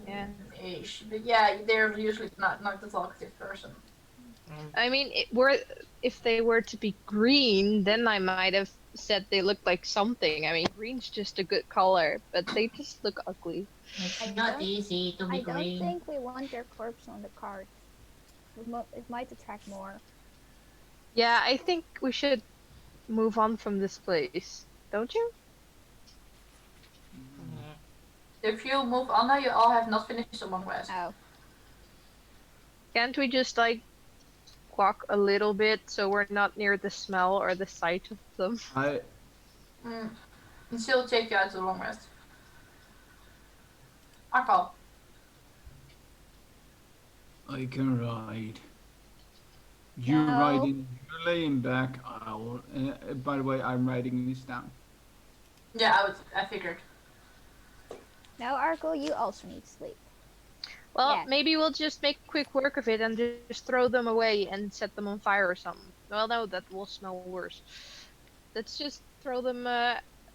Yeah. Ish. But yeah, they're usually not the talkative person. I mean, if they were to be green, then I might have said they look like something. I mean, green's just a good color, but they just look ugly. It's I not don't- easy to be I don't green. think we want their corpse on the card. It might attract more. Yeah, I think we should move on from this place. Don't you? If you move on now, you all have not finished a long rest. Oh. Can't we just walk a little bit so we're not near the smell or the sight of them? And she'll take you out to a long rest. Akal. I can ride. You No. riding, you're laying back. I'll. By the way, I'm writing this down. Yeah, I figured. Now, Arkle, you also need sleep. Well, Yeah. maybe we'll just make quick work of it and just throw them away and set them on fire or something. Well, no, that will smell worse. Let's just throw them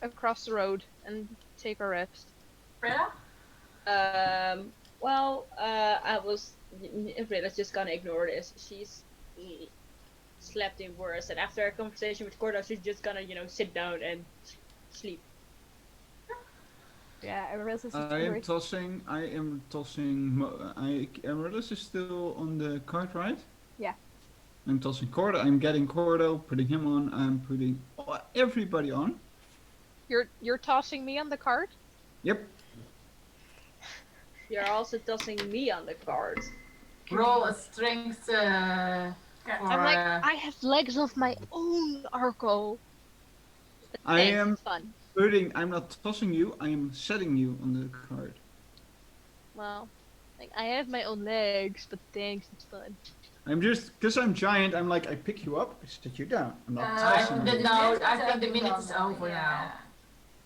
across the road and take a rest. Rita? Britta's just gonna ignore this. She's slept in worse, and after a conversation with Corda, she's just gonna, sit down and sleep. Yeah, Amaryllis is I am tossing. Amaryllis is still on the cart, right? Yeah. I'm tossing Cordo. I'm getting Cordo, putting him on. I'm putting everybody on. You're tossing me on the cart? Yep. You're also tossing me on the card. Roll a strength for, I'm like, I have legs of my own, Arco. I Thanks, am it's fun. putting. I'm not tossing you. I am setting you on the cart. Well, I have my own legs, but thanks, it's fun. I'm just because I'm giant. I'm like I pick you up, I set you down. I'm not tossing you. no, I think the minute is over now.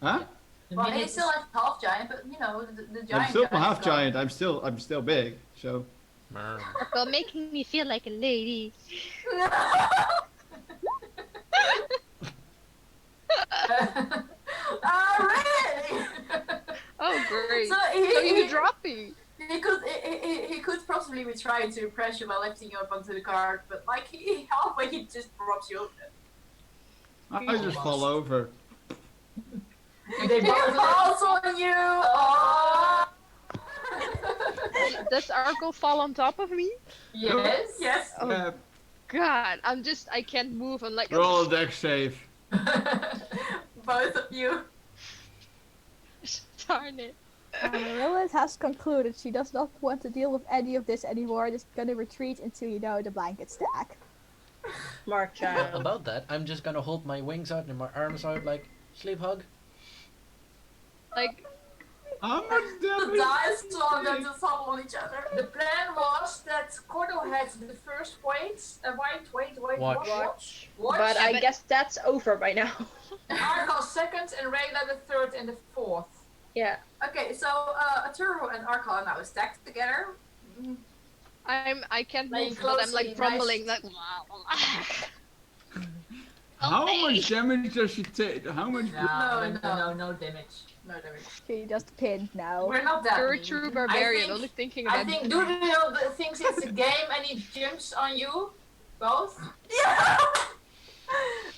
Huh? The Well, minute he's still is- like half giant, but the giant. I'm still giant half is gone. giant. I'm still big. So Well, making me feel like a lady. Really? Oh, great. So So you he, drop me. he could possibly be trying to impress you by lifting you up onto the cart, but like he halfway he just drops you. I just fall over. They falls on you. Oh. Does Argo fall on top of me? Yes. Yes. Oh. God, I can't move. I'm like, Roll a dex save. Both of you. darn it. Lilith has concluded she does not want to deal with any of this anymore. Just gonna retreat into, the blanket stack. Smart child. About that, I'm just gonna hold my wings out and my arms out like sleep hug. Like, How much The damage? dice on them to topple on each other. The plan was that Cordo had the first weight. Watch. But I guess that's over by now. Argo second and Rayla the third and the fourth. Yeah. Okay, so Arturo and Argo are now stacked together. I can't Like move, but I'm closely, like rumbling. nice. Like, How much damage does she take? How much? No damage. No damage. She just pinned now. We're not that you're a mean. true barbarian. I think, Only thinking I about. think Doodle thinks it's a game and he jumps on you both. Yeah!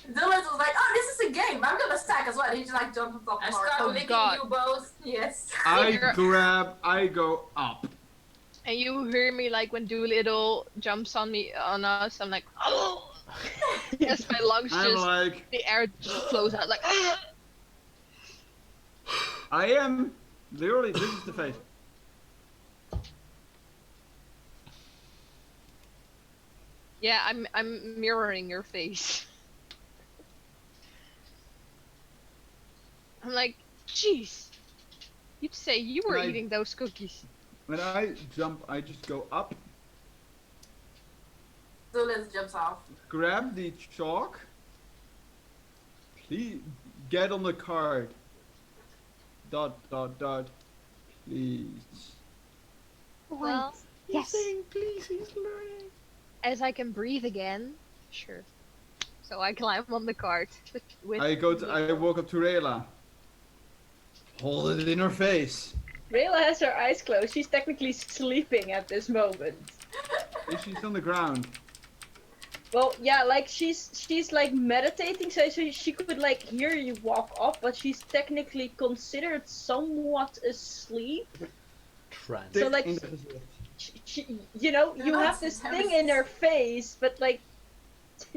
Doodle was like, oh, this is a game. I'm gonna stack as well. He just like jumped on top of Argo. Oh, licking God. you both. Yes. I go up. And you hear me like when Doolittle jumps on us. I'm like, oh. Yes, my lungs I'm just like, the air just flows out like. I am literally. This is the face. Yeah, I'm mirroring your face. I'm like, jeez. You'd say you were Can I- eating those cookies. When I jump, I just go up, Doodle jumps off. grab the chalk. Please get on the card. ... Please. Well, Yes. Please, he's learning. as I can breathe again, sure. So I climb on the cart with I walk up to Rayla. Hold it in her face. Rayla has her eyes closed. She's technically sleeping at this moment. She's on the ground. Well, yeah, like she's like meditating, so she could like hear you walk up, but she's technically considered somewhat asleep. Trans. So, like, you have this thing in her face, but like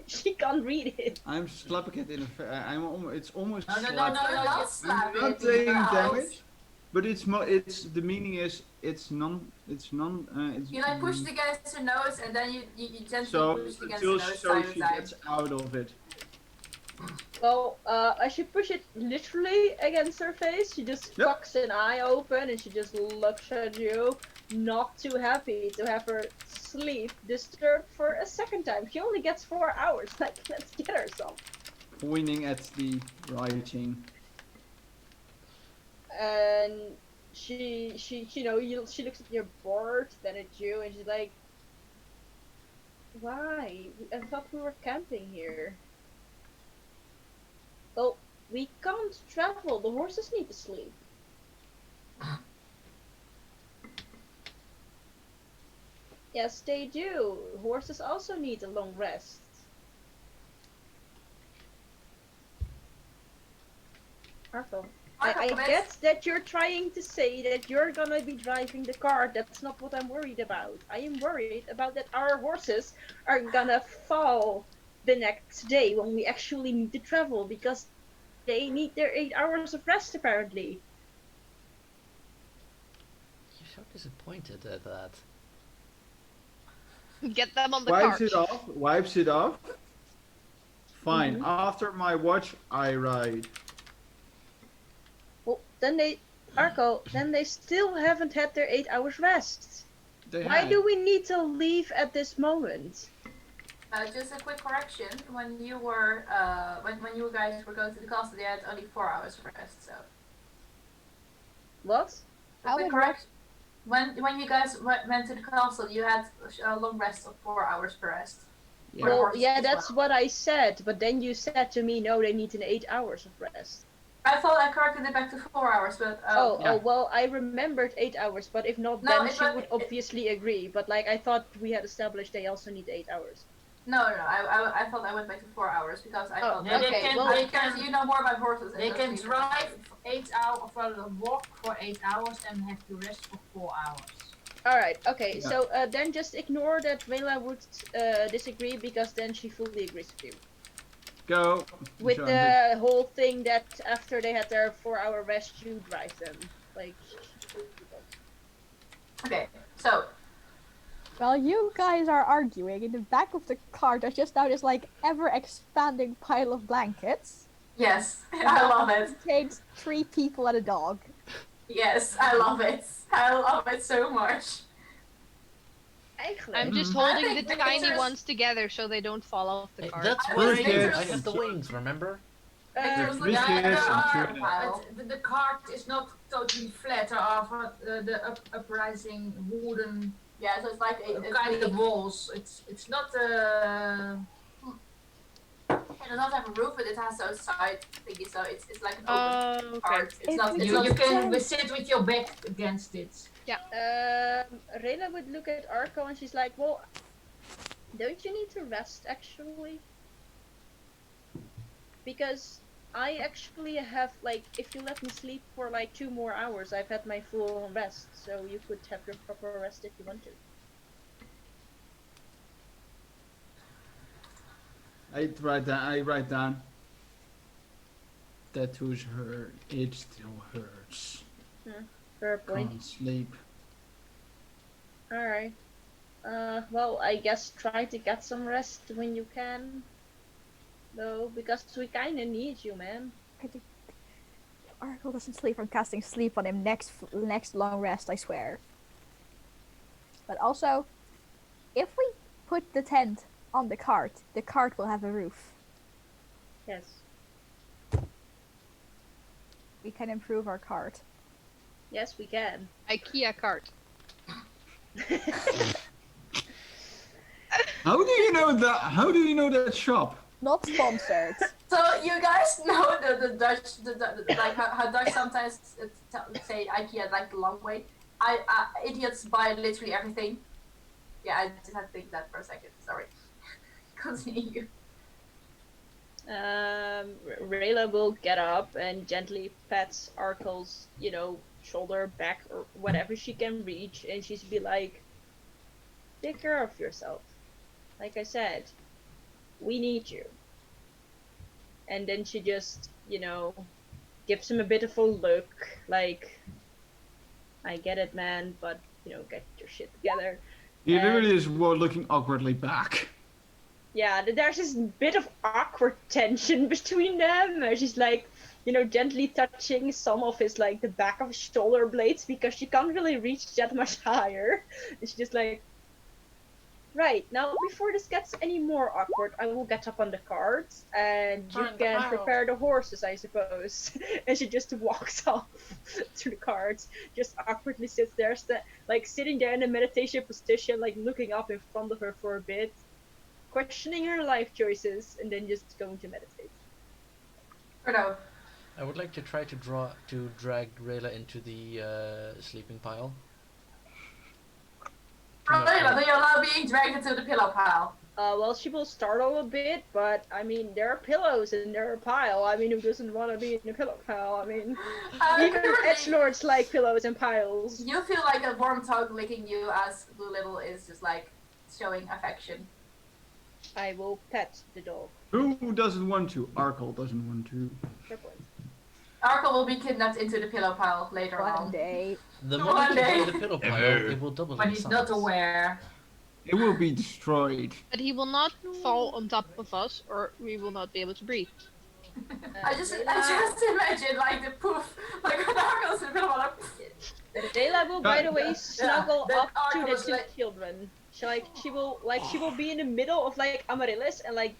she can't read it. I'm slapping it in her face. It's almost No, slap. not slap I'm not it. saying Mouse. damage, but it's the meaning is it's You like push it against her nose and then you gently so push it against until her nose so side she to side. gets out of it. Well, I should push it literally against her face. She just Yep. cocks an eye open and she just looks at you, not too happy to have her sleep disturbed for a second time. She only gets 4 hours. Like, let's get her some. Pointing at the writing. And she she looks at your board, then at you, and she's like, "Why? I thought we were camping here." Well, we can't travel. The horses need to sleep. Yes, they do. Horses also need a long rest. Arthur, I get that you're trying to say that you're gonna be driving the car. That's not what I'm worried about. I am worried about that our horses are gonna fall the next day when we actually need to travel because they need their 8 hours of rest apparently. You're so disappointed at that. get them on the Wipes cart. it off. Wipes it off. Fine. Mhm. After my watch, I ride. Well, then they still haven't had their 8 hours rest. Why do we need to leave at this moment? Just a quick correction. When you were when you guys were going to the castle, they had only 4 hours of rest. So What? How quick it correction. When you guys went to the castle, you had a long rest of 4 hours per rest. Yeah. For the Well, horses yeah, as that's well. what I said, but then you said to me, no, they need an 8 hours of rest. I thought I corrected it back to 4 hours, but Oh, well, I remembered 8 hours, but if not, No, then it she was- would obviously agree. But like, I thought we had established they also need 8 hours. no. I thought I went back to 4 hours because I thought. Yeah, okay, Because you know more about horses. They can drive 8 hours, or walk for 8 hours, and have to rest for 4 hours. All right. Okay. Yeah. So then just ignore that Rayla would disagree because then she fully agrees with you. Go. With John, the whole thing that after they had their 4-hour rest, you drive them. Like. Okay, so While you guys are arguing, in the back of the car, there's just now this like ever-expanding pile of blankets. yes, I love it. Contains 3 people and a dog. Yes, I love it. I love it so much. Eigenlijk. I'm just Mhm. holding I the think tiny pictures- ones together so they don't fall off the cart. That's I what was I thinking did. of I have the wings, remember? Pictures Three look kids like and a two pile. But the cart is not totally flat, or the uprising wooden Yeah, so it's like kind of walls. It's not It does not have a roof, but it has those side thingies, so it's like an open Okay. part. It's It not. makes It's you, not. you can sense. sit with your back against it. Rayla would look at Arco and she's like, well, don't you need to rest actually? Because I actually have, like, if you let me sleep for like 2 more hours, I've had my full rest, so you could have your proper rest if you want to. I write down. Tattoos hurt. It still hurts. Fair point. Can't sleep. Alright. Well, I guess try to get some rest when you can. Though, because we kinda need you, man. Oracle doesn't sleep. I'm casting sleep on him next long rest, I swear. But also, if we put the tent on the cart will have a roof. Yes. We can improve our cart. Yes, we can. IKEA cart. How do you know that? How do you know that shop? Not sponsored. So you guys know the Dutch, like how Dutch sometimes say IKEA like the long way. Idiots buy literally everything. Yeah, I just had to think that for a second. Sorry. Continue. Rayla will get up and gently pats Arkle's, shoulder, back, or whatever she can reach, and she's be like, take care of yourself. Like I said, we need you. And then she just, gives him a bit of a look, like, I get it, man, but, get your shit together. He literally is looking awkwardly back. Yeah, there's this bit of awkward tension between them. She's like, gently touching some of his, like, the back of his shoulder blades because she can't really reach that much higher. And she's just like, right, now before this gets any more awkward, I will get up on the cart and you Turn the can pile. prepare the horses, I suppose. And she just walks off to the cart, just awkwardly sits there, like sitting there in a meditation position, like looking up in front of her for a bit, questioning her life choices, and then just going to meditate. Or no. I would like to try to drag Rayla into the sleeping pile. Rayla, do you allow being dragged into the pillow pile? Well, she will startle a bit, but I mean, there are pillows in their pile. I mean, who doesn't want to be in a pillow pile? I mean, even edgelords like pillows and piles. You feel like a warm tongue licking you as Doolittle is just like showing affection. I will pet the dog. Who doesn't want to? Arkle doesn't want to. Fair point. Arkle will be kidnapped into the pillow pile later One on. day. The One moment you day. go to the pillow pile, it will double When in he's size. not aware. It will be destroyed. But he will not fall on top of us, or we will not be able to breathe. I just imagine like the poof, like when Arkle's in the pillow pile. Dayla will, by the way, snuggle that up to the Arkle's two like- children. She will be in the middle of like Amaryllis and like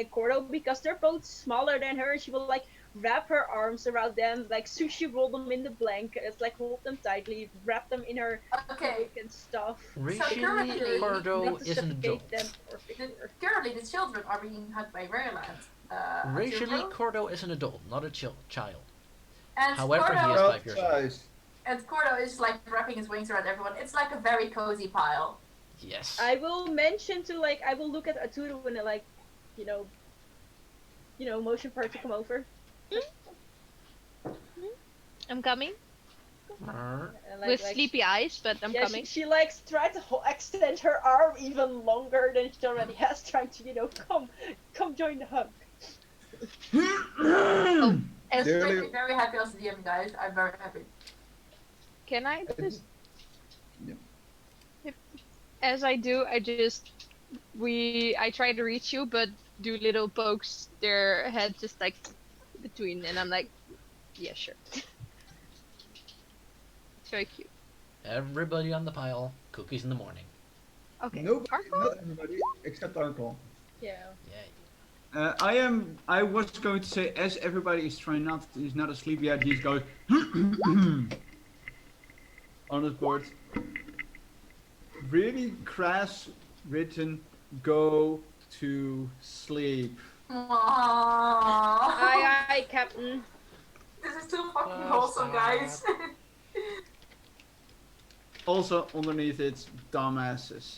Cordo because they're both smaller than her. And she will like wrap her arms around them, like sushi roll them in the blankets, like hold them tightly, wrap them in her Okay, and stuff. Racially, currently, Cordo Not to is an adult. suffocate them or currently the children are being hugged by Rayland. Racially, children? Cordo is an adult, not a child. And However, he is Cordo, 5 years old. Size. and Cordo is like wrapping his wings around everyone. It's like a very cozy pile. Yes. I will mention to like I will look at Arturo and like, you know, motion for her to come over. I'm coming Arr. And, with sleepy eyes, but I'm yeah, coming. she likes try to extend her arm even longer than she already has, trying to come join the hug. And it's Clearly- makes me very happy as a DM, guys. I'm very happy. Can I just, Yep. as I do, I try to reach you, but Doolittle pokes their head just like between, and I'm like, yeah, sure. It's very cute. Everybody on the pile. Cookies in the morning. Okay. Nobody, Arco? not everybody, except Uncle. Yeah. Yeah. I was going to say, as everybody is not asleep yet, he's going on his board. Really crass written, go to sleep. Aww. Aye, Captain. This is too fucking wholesome, guys. Also underneath it, dumbasses.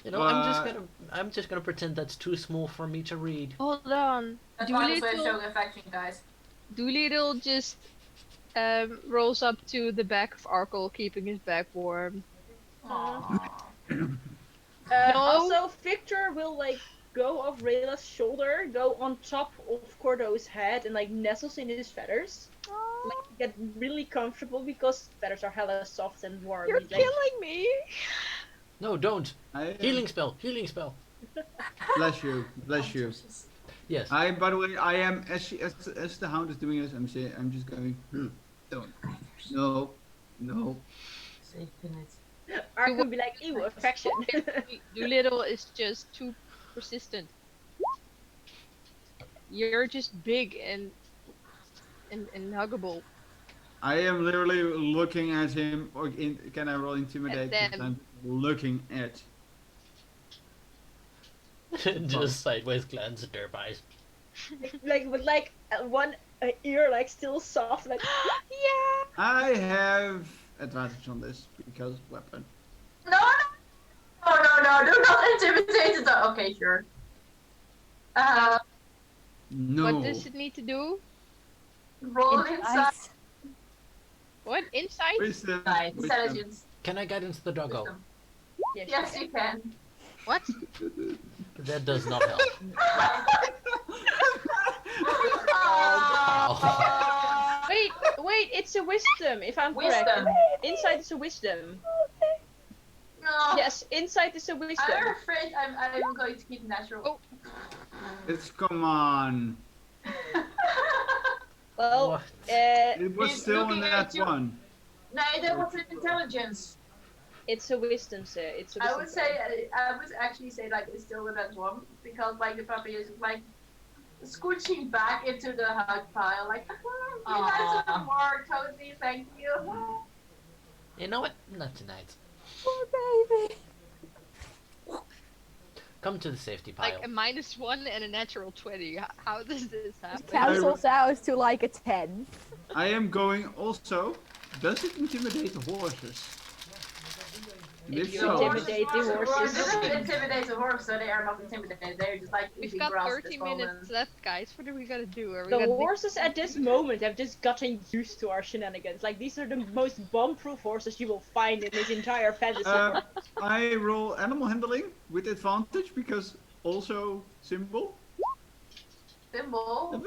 You know, I'm just gonna pretend that's too small for me to read. Hold on. That's one way of Doolittle, showing affection, guys. Doolittle just rolls up to the back of Arkle, keeping his back warm. Aww. No. Also, Victor will like go off Rayla's shoulder, go on top of Cordo's head, and like nestles in his feathers. Like get really comfortable because feathers are hella soft and warm. You're He's like, killing me! No, don't. I, Healing spell. Bless you, bless you. Yes. By the way, I am as the hound is doing this. I'm just going. Don't. No. Safe in it. Ark can be like, ew, affection. Doolittle is just too persistent. You're just big and huggable. I am literally looking at him. Can I roll intimidate? At Because them. I'm looking at. Just sideways glance at their eyes. like with like one ear like still soft, like Yeah! I have advantage on this because weapon. No, do not intimidate it. Okay, sure. No. What does it need to do? Roll inside. What? Insight? Wisdom. Wisdom. Intelligence. Can I get into the doggo? Wisdom. yes, Yes, you can. What? That does not help. Wait, it's a wisdom, if I'm correct. Wisdom. Insight is a wisdom. No. Yes, insight is a wisdom. I'm afraid I'm going to keep natural. Oh. It's come on. Well, What? It was He's still in looking that at you. one. No, that was an intelligence. it's a wisdom, sir. It's a wisdom. I would actually say like it's still with that one because like the puppy is like scooching back into the hug pile like you guys have more cozy, thank you. You know what? Not tonight. Poor baby. Come to the safety pile. Like a -1 and a natural 20. How does this happen? Cancels out to like a 10. I am going also. Does it intimidate the horses? And If if you so, intimidate the horses. It doesn't intimidate the horse, so they are not intimidated. They're just like We've eating got grass 30 this minutes moment. left, guys. What are we gonna do? Are we The gonna horses at this moment have just gotten used to our shenanigans. Like, these are the most bomb-proof horses you will find in this entire fantasy world. I roll animal handling with advantage because also symbol. Symbol.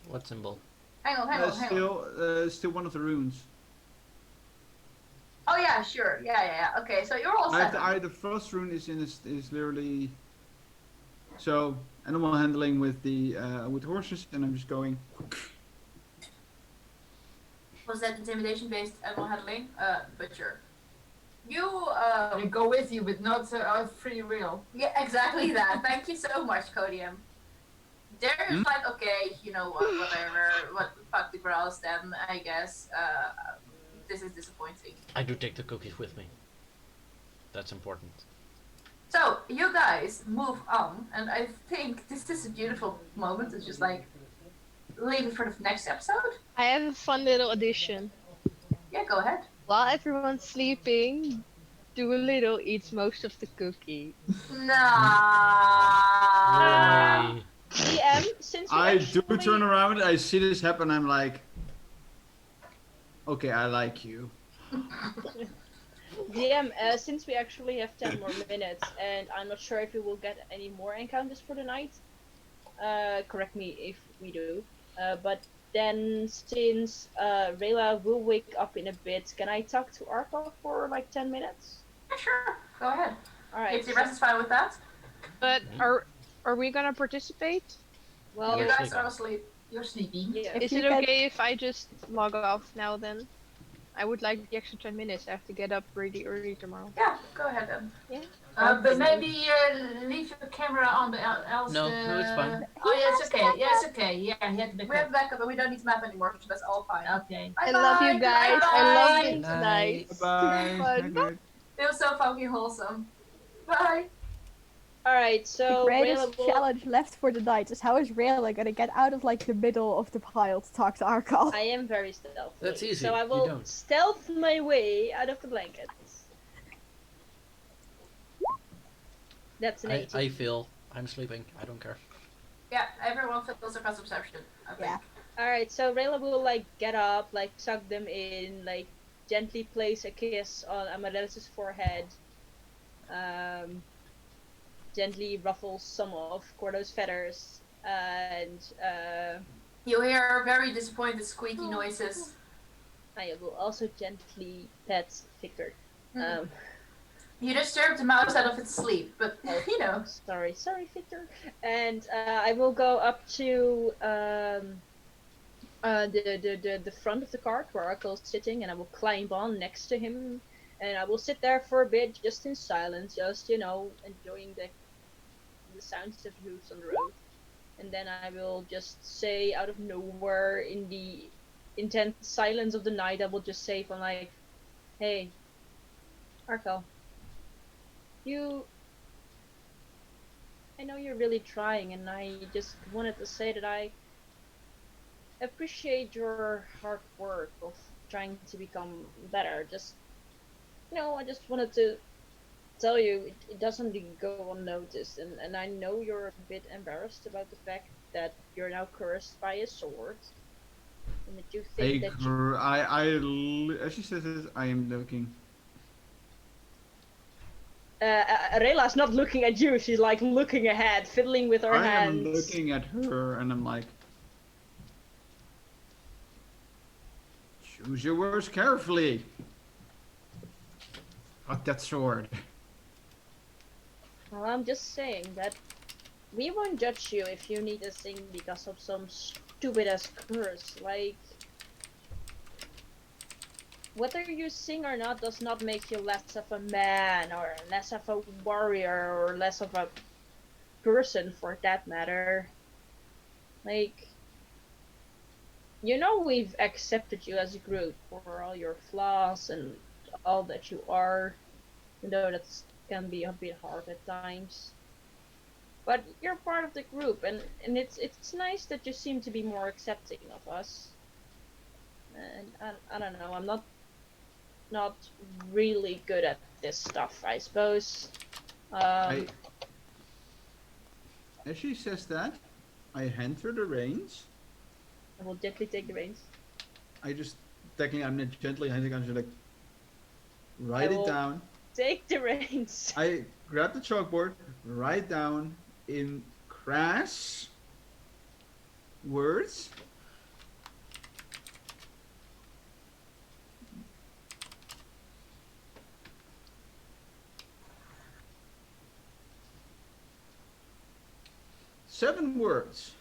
What symbol? Hang on. Still one of the runes. Oh yeah, sure. Yeah. Okay, so you're all set. The first rune is literally. So animal handling with the with horses, and I'm just going. Was that intimidation based animal handling? But sure. You They go with you, but not free will. yeah, exactly that. Thank you so much, Codium. They're like, okay, you know what, whatever, fuck the grouse then, I guess. This is disappointing. I do take the cookies with me. That's important. So, you guys move on, and I think this is a beautiful moment. It's just like, leave it for the next episode? I have a fun little addition. Yeah, go ahead. While everyone's sleeping, Doolittle eats most of the cookie. Nah. Really? DM, since we I do actually turn around, I see this happen, I'm like, okay, I like you. DM, since we actually have 10 more minutes, and I'm not sure if we will get any more encounters for the night. Correct me if we do. But then, since Rayla will wake up in a bit, can I talk to Arco for like 10 minutes? Yeah, sure. Go ahead. Alright. If the rest is fine with that. But are we gonna participate? Well, You You're guys sleeping. are asleep. You're sleeping. yeah. If Is you it can- okay if I just log off now then? I would like the extra 10 minutes. I have to get up really early tomorrow. Yeah, go ahead then. Yeah. But maybe leave your camera on, but else No, no, it's fine. Oh, yeah, it's okay. Yeah, it's okay. Yeah, he had the We have backup, but we don't need to map anymore, so that's all fine. Okay. I love you guys. I loved it tonight. Bye. Fun. Good night. It was so fucking wholesome. Bye. Alright, The so greatest Rayla will... challenge left for the night is how is Rayla gonna get out of like the middle of the pile to talk to Arkal? I am very stealthy. That's easy, So I you will don't. stealth my way out of the blankets. That's an 18. I feel I'm sleeping. I don't care. Yeah, everyone feels a passive perception, I think. Yeah. Alright, so Rayla will like get up, like suck them in, like gently place a kiss on Amaryllis' forehead, gently ruffle some of Cordo's feathers, and You hear very disappointed squeaky noises. I will also gently pet Victor. Mhm. You disturbed the mouse out of its sleep, but Oh. you know. Sorry, Victor. And I will go up to the front of the cart where Arkle's sitting, and I will climb on next to him, and I will sit there for a bit, just in silence, just enjoying the sounds of hooves on the road. And then I will just say out of nowhere, in the intense silence of the night, I will just say from like, "Hey, Arkle, I know you're really trying, and I just wanted to say that I appreciate your hard work of trying to become better. Just, I just wanted to tell you it doesn't go unnoticed, and I know you're a bit embarrassed about the fact that you're now cursed by a sword, and that you think that you... As she says this, I am looking. Rayla's not looking at you, she's like looking ahead, fiddling with her I hands. am looking at her and I'm like, choose your words carefully. Fuck that sword. Well, I'm just saying that we won't judge you if you need a thing because of some stupid ass curse. Like, whether you sing or not does not make you less of a man, or less of a warrior, or less of a person for that matter. Like, we've accepted you as a group for all your flaws and all that you are, even though that can be a bit hard at times. But you're part of the group, and it's nice that you seem to be more accepting of us. And I don't know, I'm not really good at this stuff, I suppose. As she says that, I hand her the reins. I will gently take the reins. I just, I'm not gently handing, I'm just like, write I it will- down. Take the reins. I grab the chalkboard, write down in crass words. Seven words.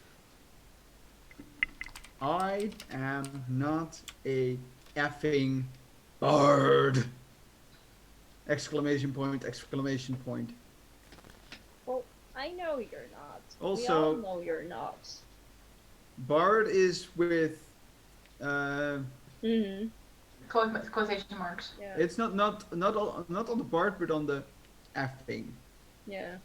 I am not a effing bard. Exclamation point, exclamation point. Well, I know you're not. We Also- all know you're not. Bard is with, Mm-hmm. Quotation marks. Yeah. it's not on the bard, but on the effing. Yeah.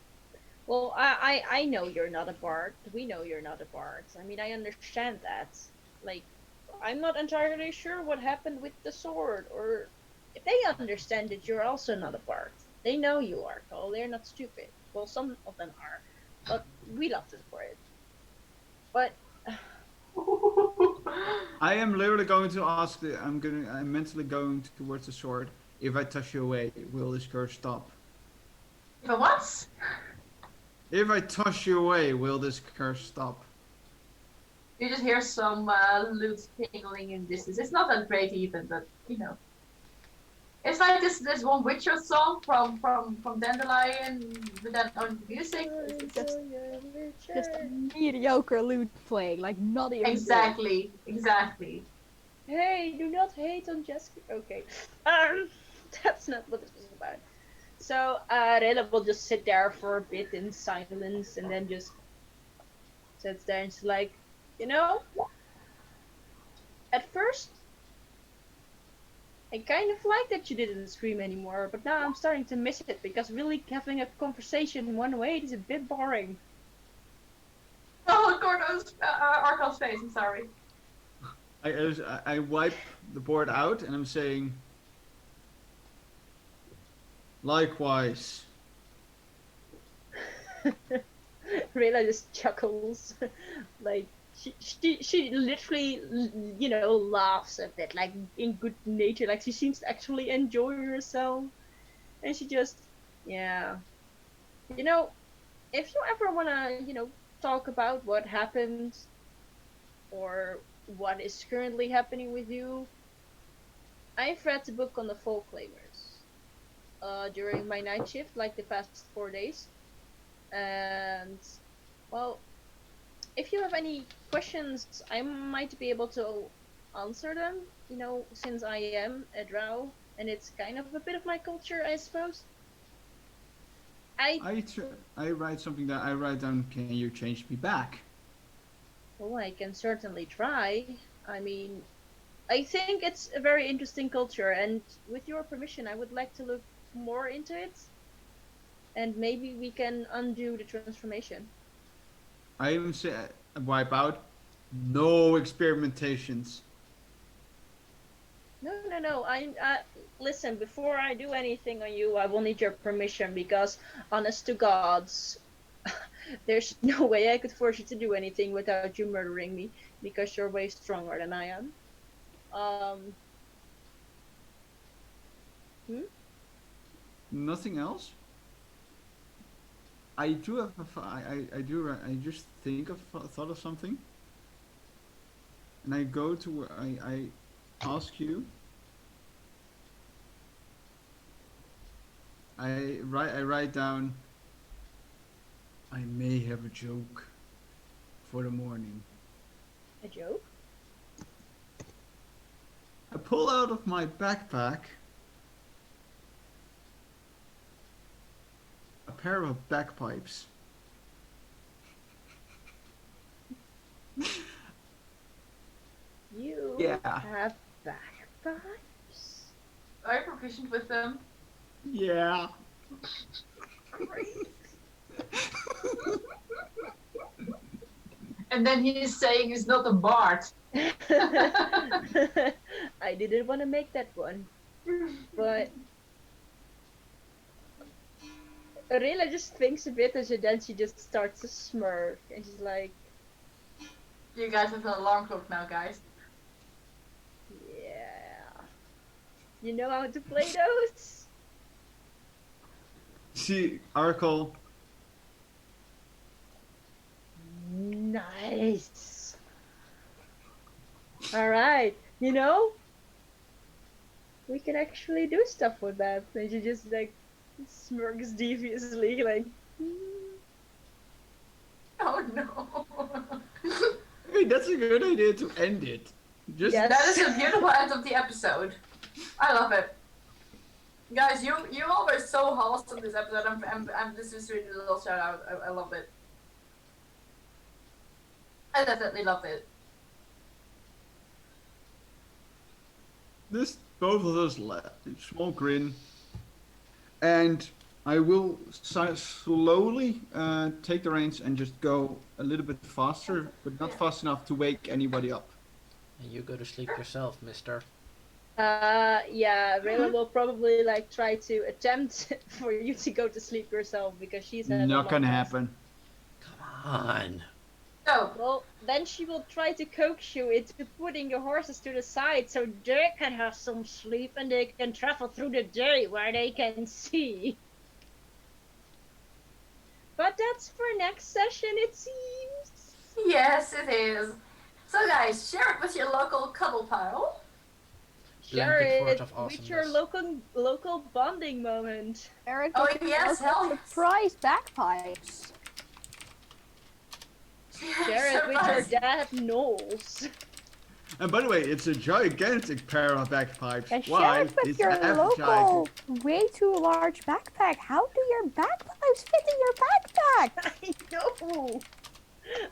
Well, I know you're not a bard. We know you're not a bard. I mean, I understand that. Like, I'm not entirely sure what happened with the sword, or if they understand that you're also not a bard. They know you are, Cole. They're not stupid. Well, some of them are, but we love them for it. But I am literally going to ask the. I'm mentally going towards the sword. If I touch you away, will this curse stop? If I what? If I toss you away, will this curse stop? You just hear some loot tingling in distance. It's not that great even, but you know. It's like this one Witcher song from Dandelion with that on music. Just a mediocre loot playing, like not even good. Exactly. hey, do not hate on Jessica. Okay, um, that's not what this was about. So Rilla will just sit there for a bit in silence, and then just sits there and she's like, you know, at first I kind of like that you didn't scream anymore, but now I'm starting to miss it because really having a conversation in one way is a bit boring. Oh, Gordo's Arkel's face. I'm sorry. I wipe the board out and I'm saying, likewise. Rayla just chuckles, like she literally, you know, laughs a bit, like in good nature, like she seems to actually enjoy herself, and she just, yeah, you know, if you ever wanna, you know, talk about what happened or what is currently happening with you, I've read the book on the Fall Claimers, during my night shift, like the past 4 days, and well, if you have any questions, I might be able to answer them. You know, since I am a drow, and it's kind of a bit of my culture, I suppose. I I write something that I write down. Can you change me back? well, I can certainly try. I mean, I think it's a very interesting culture, and with your permission, I would like to look more into it, and maybe we can undo the transformation. I even say wipe out. No experimentations. No, no, no. Listen. Before I do anything on you, I will need your permission because, honest to gods, there's no way I could force you to do anything without you murdering me because you're way stronger than I am. Um. Hmm? Nothing else. I do have I do I just think of thought of something, and I go to where I ask you. I write down. I may have a joke for the morning. A joke? I pull out of my backpack a pair of bagpipes. You Yeah. have bagpipes? Are you proficient with them? Yeah. Great. And then he's saying he's not a bard. I didn't want to make that one, but Rayla just thinks a bit and then she just starts to smirk and she's like, You guys have an alarm clock now, guys. yeah. You know how to play those? See, Arkle. Nice. Alright, you know? We can actually do stuff with that. And she just like smirks deviously, like, Oh no. Hey, that's a good idea to end it. Just Yes. That is a beautiful end of the episode. I love it. Guys, you all were so wholesome this episode. This is really a little shout out. I love it. I definitely loved it. this both of us small grin, and I will slowly take the reins and just go a little bit faster, but not fast enough to wake anybody up. And you go to sleep yourself, mister. Yeah, Rayla will probably like try to attempt for you to go to sleep yourself because she's had a Not long gonna rest. happen. Come on. Go. Well, then she will try to coax you into putting your horses to the side so they can have some sleep and they can travel through the day where they can see. But that's for next session, it seems. Yes, it is. So guys, share it with your local cuddle pile. Share Blanket fort it of with your awesomeness. local bonding moment. Eric, Oh with your yes, local hell yes. surprise bagpipes. Share it with your Surprise. dad Knowles. And by the way, it's a gigantic pair of bagpipes. And share Why? it with It's your half local, giant. way too large backpack. How do your bagpipes fit in your backpack? I know.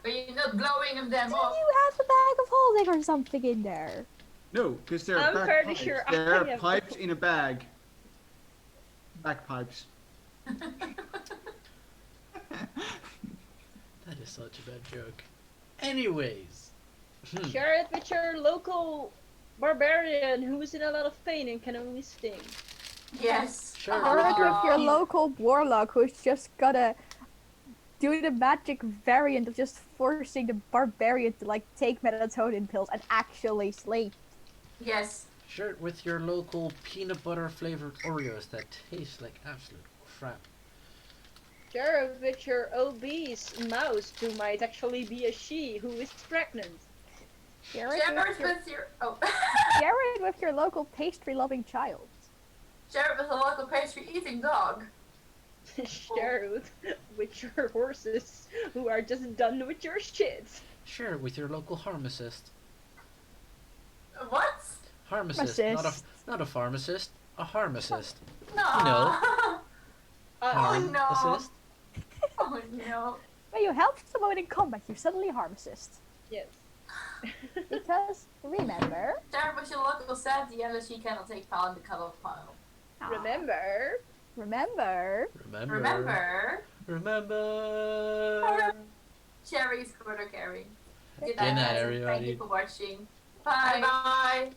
But you're not blowing them Do off. you have a bag of holding or something in there? No, because they're I'm pretty bagpipes. sure I They're have- pipes in a bag. Bagpipes. That is such a bad joke. Anyways. Share it with your local barbarian who is in a lot of pain and can only sting. Yes. Sure. Share it with your Aw. local warlock who's just gotta do the magic variant of just forcing the barbarian to like take melatonin pills and actually sleep. Yes. Share it with your local peanut butter flavored Oreos that taste like absolute crap. Share it with your obese mouse who might actually be a she who is pregnant. Share it Share with it your, with your share it with your local pastry-loving child. share it with a local pastry eating dog. Share it with your horses who are just done with your shit. Share it with your local pharmacist. What? Pharmacist, Pharmacist. not a pharmacist, a pharmacist. No. You know. Oh, no. Pharmacist. Oh no. When you help someone in combat, you're suddenly a harmacist. Yes. Because, remember... Share it with your local Sandy unless she cannot take part in the cuddle pile. Remember. Remember... Remember. Remember. Cherry's quarter carry. Good Good night, night, guys, and everybody. thank you for watching. Bye. Bye.